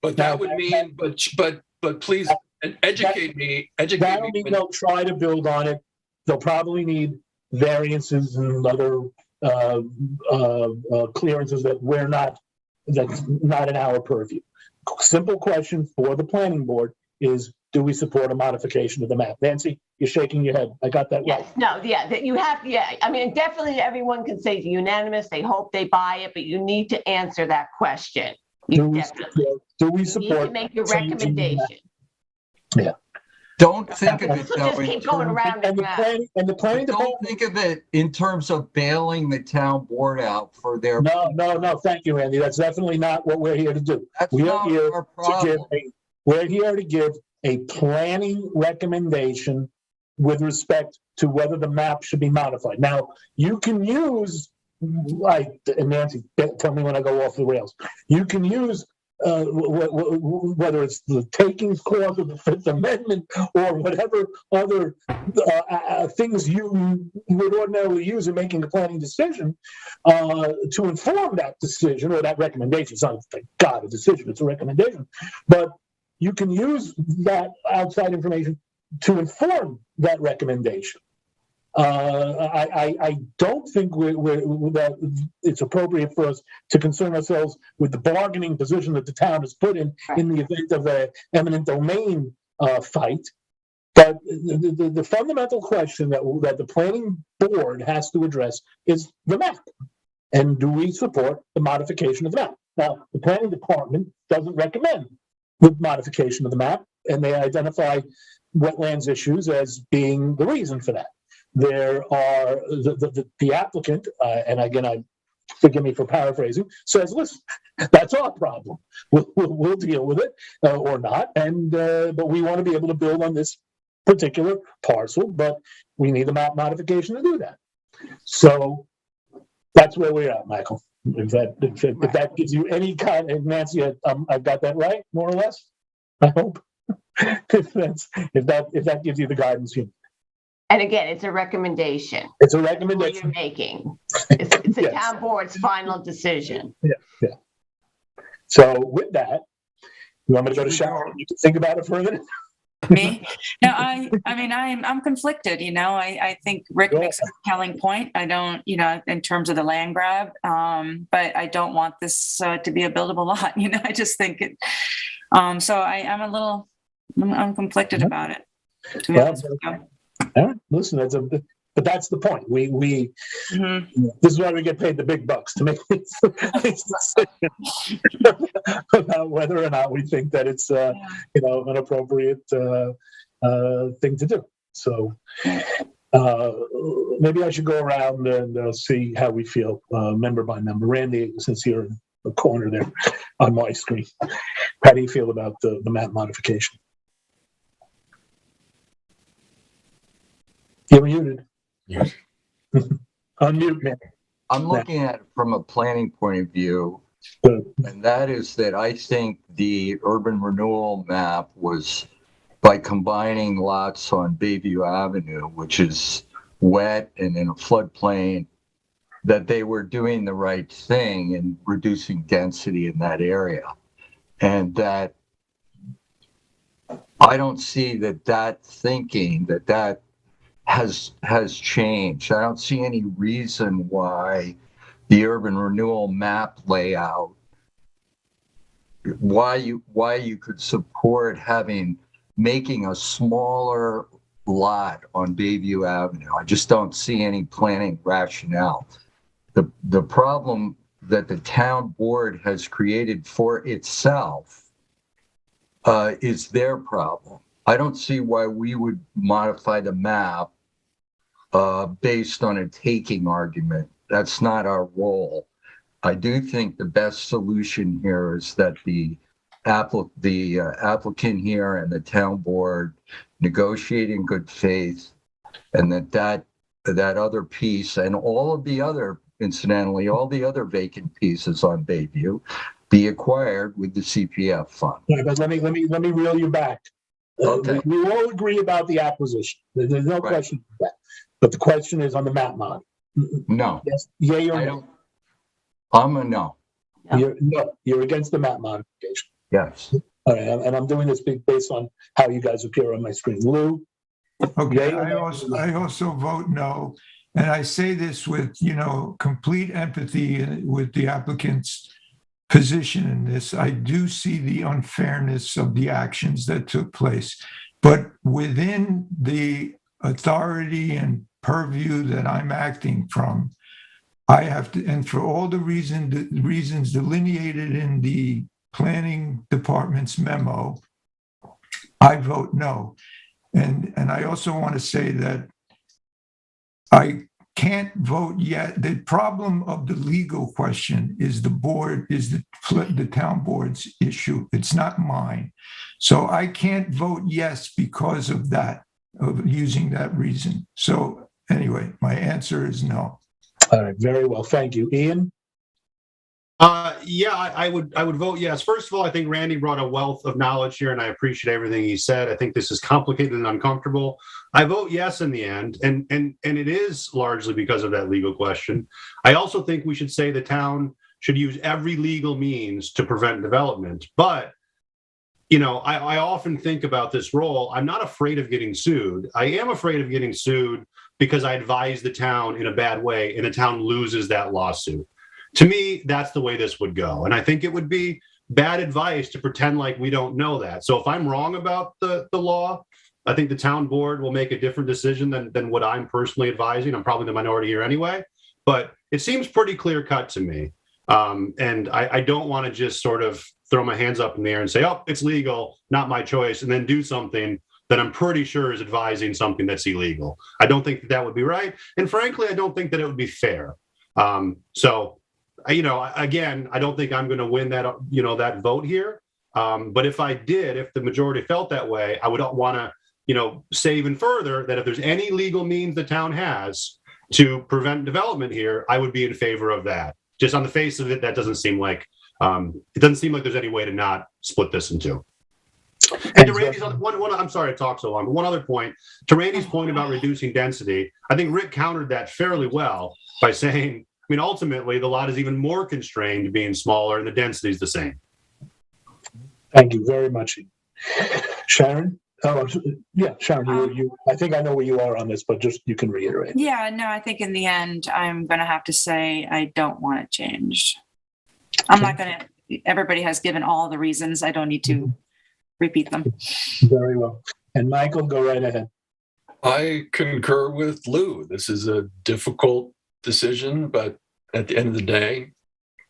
But that would mean, but please educate me. That'll mean they'll try to build on it. They'll probably need variances and other clearances that's not in our purview. Simple question for the planning board is, do we support a modification of the map? Nancy, you're shaking your head. I got that right. Yes, no, yeah, that you have, yeah. I mean, definitely everyone can say it's unanimous. They hope they buy it, but you need to answer that question. Do we support? You need to make your recommendation. Yeah. Don't think of it So though. just keep going around and around. And the planning Don't think of it in terms of bailing the town board out for their. No. Thank you, Andy. That's definitely not what we're here to do. That's not our problem. We're here to give a planning recommendation with respect to whether the map should be modified. Now, you can use, and Nancy, tell me when I go off the rails. You can use whether it's the takings clause of the Fifth Amendment or whatever other things you would ordinarily use in making a planning decision to inform that decision or that recommendation. It's not, thank God, a decision, it's a recommendation. But you can use that outside information to inform that recommendation. I don't think that it's appropriate for us to concern ourselves with the bargaining position that the town has put in the event of an eminent domain fight. But the fundamental question that the planning board has to address is the map. And do we support the modification of the map? Now, the planning department doesn't recommend the modification of the map, and they identify wetlands issues as being the reason for that. There are the applicant, and again, forgive me for paraphrasing, says, "Listen, that's our problem. We'll deal with it or not, and but we want to be able to build on this particular parcel, but we need a map modification to do that." So that's where we're at, Michael. If that gives you any kind, and Nancy, I've got that right, more or less. I hope if that gives you the guidance you need. And again, it's a recommendation. It's a recommendation you're making. It's the town board's final decision. Yeah. So with that, you want me to go to shower? You can think about it for a minute. Me? No, I mean, I'm conflicted. I think Rick makes a compelling point. I don't, in terms of the land grab, but I don't want this to be a buildable lot. I just think it. So I'm conflicted about it. To be honest with you. All right, listen, but that's the point. We Mhm. this is why we get paid the big bucks, to make these decisions about whether or not we think that it's an appropriate thing to do. So maybe I should go around and see how we feel, member by member. Randy, since you're in the corner there on my screen, how do you feel about the map modification? You're muted. Yes. Unmute, man. I'm looking at it from a planning point of view, and that is that I think the urban renewal map was by combining lots on Bayview Avenue, which is wet and in a floodplain, that they were doing the right thing in reducing density in that area. And that I don't see that thinking, that has changed. I don't see any reason why the urban renewal map layout, why you could support making a smaller lot on Bayview Avenue. I just don't see any planning rationale. The problem that the town board has created for itself is their problem. I don't see why we would modify the map based on a taking argument. That's not our role. I do think the best solution here is that the applicant here and the town board negotiate in good faith, and that other piece and incidentally, all the other vacant pieces on Bayview be acquired with the CPF fund. Yeah, but let me reel you back. Okay. We all agree about the acquisition. There's no question about that. But the question is on the map mod. No. Yes, yay or no? I'm a no. You're against the map modification. Yes. All right, and I'm doing this based on how you guys appear on my screen. Lou? Okay, I also vote no. And I say this with, complete empathy with the applicant's position in this. I do see the unfairness of the actions that took place, but within the authority and purview that I'm acting from, I have to, and for all the reasons delineated in the planning department's memo, I vote no. And I also want to say that I can't vote yet. The problem of the legal question is the town board's issue. It's not mine. So I can't vote yes because of that, of using that reason. So anyway, my answer is no. All right, very well. Thank you. Ian? Yeah, I would vote yes. First of all, I think Randy brought a wealth of knowledge here, and I appreciate everything he said. I think this is complicated and uncomfortable. I vote yes in the end, and it is largely because of that legal question. I also think we should say the town should use every legal means to prevent development. But I often think about this role. I'm not afraid of getting sued. I am afraid of getting sued because I advise the town in a bad way, and the town loses that lawsuit. To me, that's the way this would go. And I think it would be bad advice to pretend like we don't know that. So if I'm wrong about the law, I think the town board will make a different decision than what I'm personally advising. I'm probably the minority here anyway, but it seems pretty clear cut to me. And I don't want to just sort of throw my hands up in the air and say, oh, it's legal, not my choice, and then do something that I'm pretty sure is advising something that's illegal. I don't think that would be right. And frankly, I don't think that it would be fair. Again, I don't think I'm going to win that vote here. But if the majority felt that way, I would want to, say even further that if there's any legal means the town has to prevent development here, I would be in favor of that. Just on the face of it, that doesn't seem like there's any way to not split this in two. And to Randy's I'm sorry to talk so long, but one other point, to Randy's point about reducing density, I think Rick countered that fairly well by saying, ultimately, the lot is even more constrained to being smaller and the density is the same. Thank you very much. Sharon? Oh, yeah, Sharon, you. I think I know where you are on this, but just you can reiterate. Yeah, no, I think in the end, I'm going to have to say I don't want it changed. I'm not going to, everybody has given all the reasons. I don't need to repeat them. Very well. And Michael, go right ahead. I concur with Lou. This is a difficult decision, but at the end of the day,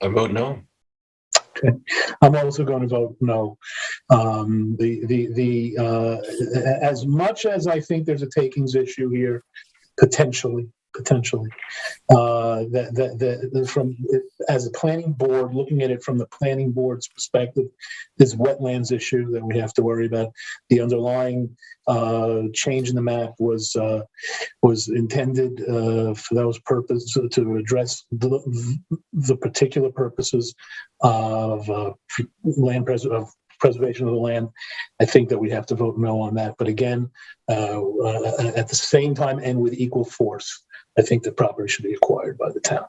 I vote no. Okay. I'm also going to vote no. As much as I think there's a takings issue here, potentially, from as a planning board, looking at it from the planning board's perspective, this wetlands issue that we have to worry about. The underlying change in the map was intended for those purposes, to address the particular purposes of preservation of the land. I think that we have to vote no on that. But again, at the same time and with equal force, I think the property should be acquired by the town.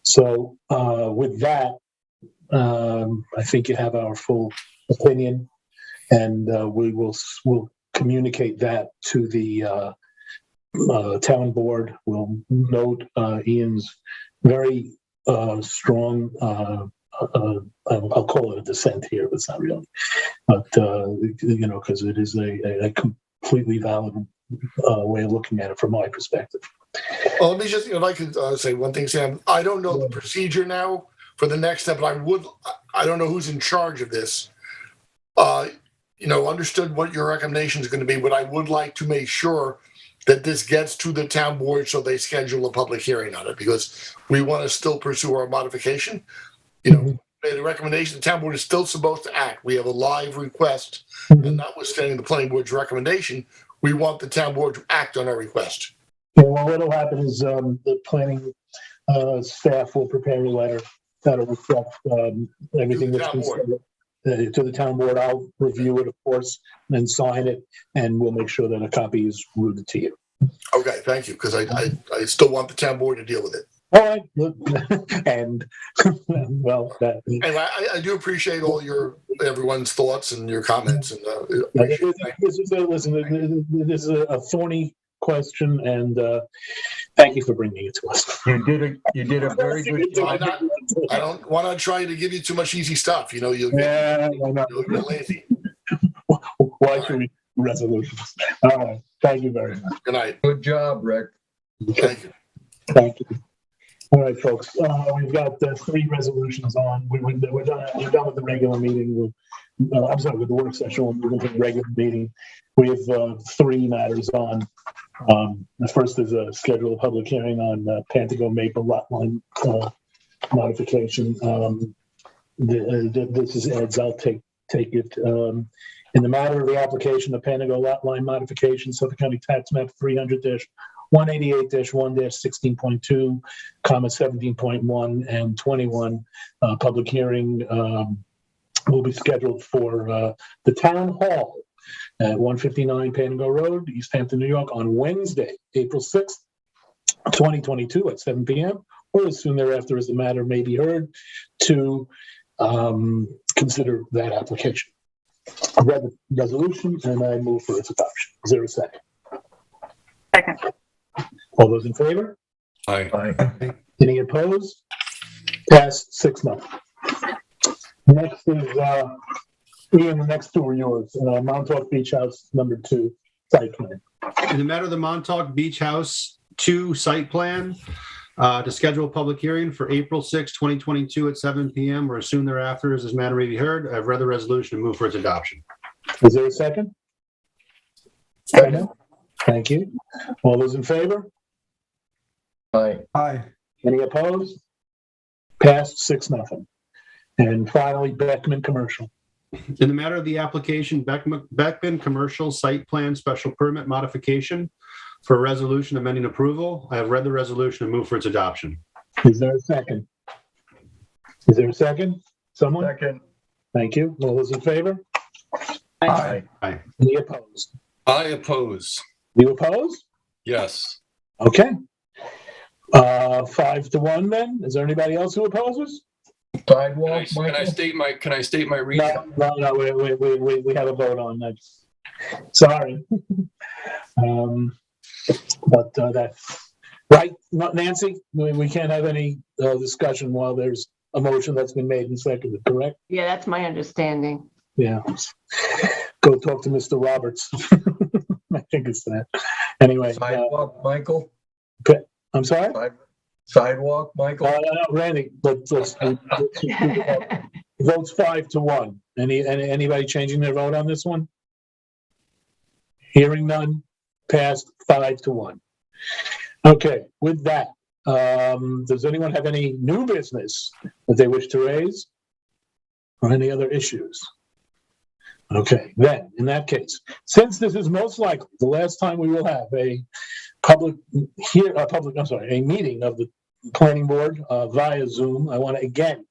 So with that, I think you have our full opinion, and we'll communicate that to the town board. We'll note Ian's very strong, I'll call it a dissent here, but it's not really. But, because it is a completely valid way of looking at it from my perspective. Well, let me just, if I could say one thing, Sam. I don't know the procedure now for the next step, but I don't know who's in charge of this. Understood what your recommendation is going to be, but I would like to make sure that this gets to the town board so they schedule a public hearing on it, because we want to still pursue our modification. The recommendation, the town board is still supposed to act. We have a live request, and notwithstanding the planning board's recommendation, we want the town board to act on our request. Yeah, well, what'll happen is the planning staff will prepare a letter that'll reflect everything that's been said to the town board. I'll review it, of course, and then sign it, and we'll make sure that a copy is routed to you. Okay, thank you, because I still want the town board to deal with it. All right, and well, and I do appreciate all everyone's thoughts and your comments, and this is a thorny question, and thank you for bringing it to us. You did a very good job. I don't want to try to give you too much easy stuff. You'll get lazy. Why should we resolutions? All right, thank you very much. Good night. Good job, Rick. Thank you. Thank you. All right, folks. We've got 3 resolutions on. We're done with the regular meeting. I'm sorry, with the work session. We're moving to the regular meeting. We have 3 matters on. The first is a schedule a public hearing on Pantico Maple lot line modification. This is Ed's. I'll take it. In the matter of the application of Pantico lot line modification, Suffolk County Tax Map 300-188-1-16.2, 17.1 and 21. Public hearing will be scheduled for the town hall at 159 Pantico Road, East Hampton, New York, on Wednesday, April 6th, 2022 at 7 p.m. or as soon thereafter as the matter may be heard, to consider that application. I read the resolution and I move for its adoption. Is there a second? Second. All those in favor? Aye. Any opposed? Passed 6-0. Next is Ian. The next 2 are yours. Montauk Beach House number 2 site plan. In the matter of the Montauk Beach House 2 site plan, to schedule a public hearing for April 6, 2022 at 7 p.m. or as soon thereafter as this matter may be heard. I've read the resolution and move for its adoption. Is there a second? Second. Thank you. All those in favor? Aye. Aye. Any opposed? Passed 6-0. And finally, Beckman Commercial. In the matter of the application, Beckman Commercial Site Plan Special Permit Modification for a resolution amending approval, I have read the resolution and move for its adoption. Is there a second? Is there a second? Someone? Second. Thank you. All those in favor? Aye. Aye. Any opposed? I oppose. You oppose? Yes. Okay. 5-1 then. Is there anybody else who opposes? Sidewalk. Can I state my reason? No. We have a vote on that. Sorry. But that's right, Nancy. We can't have any discussion while there's a motion that's been made and seconded. Correct? Yeah, that's my understanding. Yeah. Go talk to Mr. Roberts. I think it's that. Anyway. Sidewalk, Michael? I'm sorry? Sidewalk, Michael? No, Randy, let's votes 5-1. Anybody changing their vote on this one? Hearing none, passed 5-1. Okay, with that, does anyone have any new business that they wish to raise? Or any other issues? Okay, then, in that case, since this is most likely the last time we will have a meeting of the planning board via Zoom, I want to again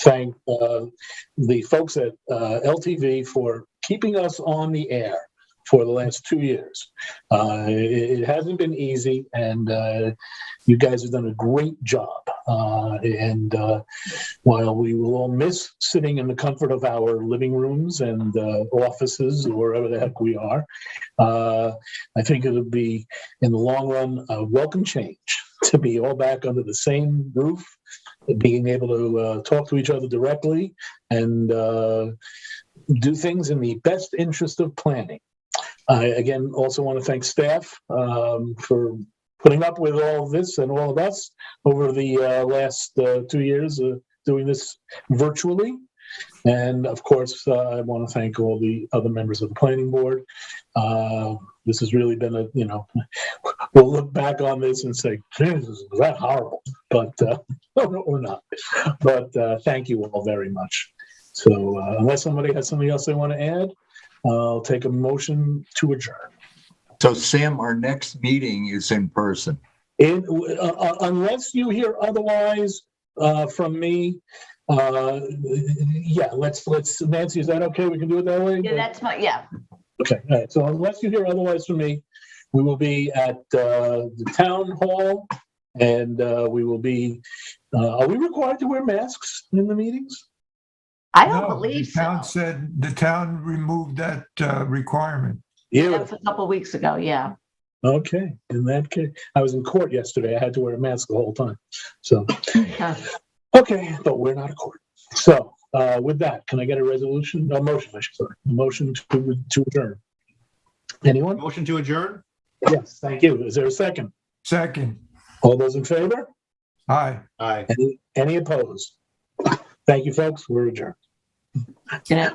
thank the folks at LTV for keeping us on the air for the last 2 years. It hasn't been easy, and you guys have done a great job. And while we will all miss sitting in the comfort of our living rooms and offices or wherever the heck we are, I think it'll be, in the long run, a welcome change to be all back under the same roof, being able to talk to each other directly and do things in the best interest of planning. I, again, also want to thank staff for putting up with all of this and all of us over the last 2 years doing this virtually. And of course, I want to thank all the other members of the planning board. This has really been we'll look back on this and say, Jesus, was that horrible? But, or not. But thank you all very much. So unless somebody has something else they want to add, I'll take a motion to adjourn. So Sam, our next meeting is in person. Unless you hear otherwise from me, yeah, let's, Nancy, is that okay? We can do it that way? Yeah, that's my, yeah. Okay, all right. So unless you hear otherwise from me, we will be at the town hall, and we will be, are we required to wear masks in the meetings? I don't believe the town said the town removed that requirement. Yeah, that was a couple of weeks ago. Yeah. Okay, in that case, I was in court yesterday. I had to wear a mask the whole time. So, okay, but we're not a court. So, with that, can I get a resolution? No, motion, I should say. A motion to adjourn. Anyone? Motion to adjourn? Yes, thank you. Is there a second? Second. All those in favor? Aye. Aye. Any opposed? Thank you, folks. We're adjourned. Yeah.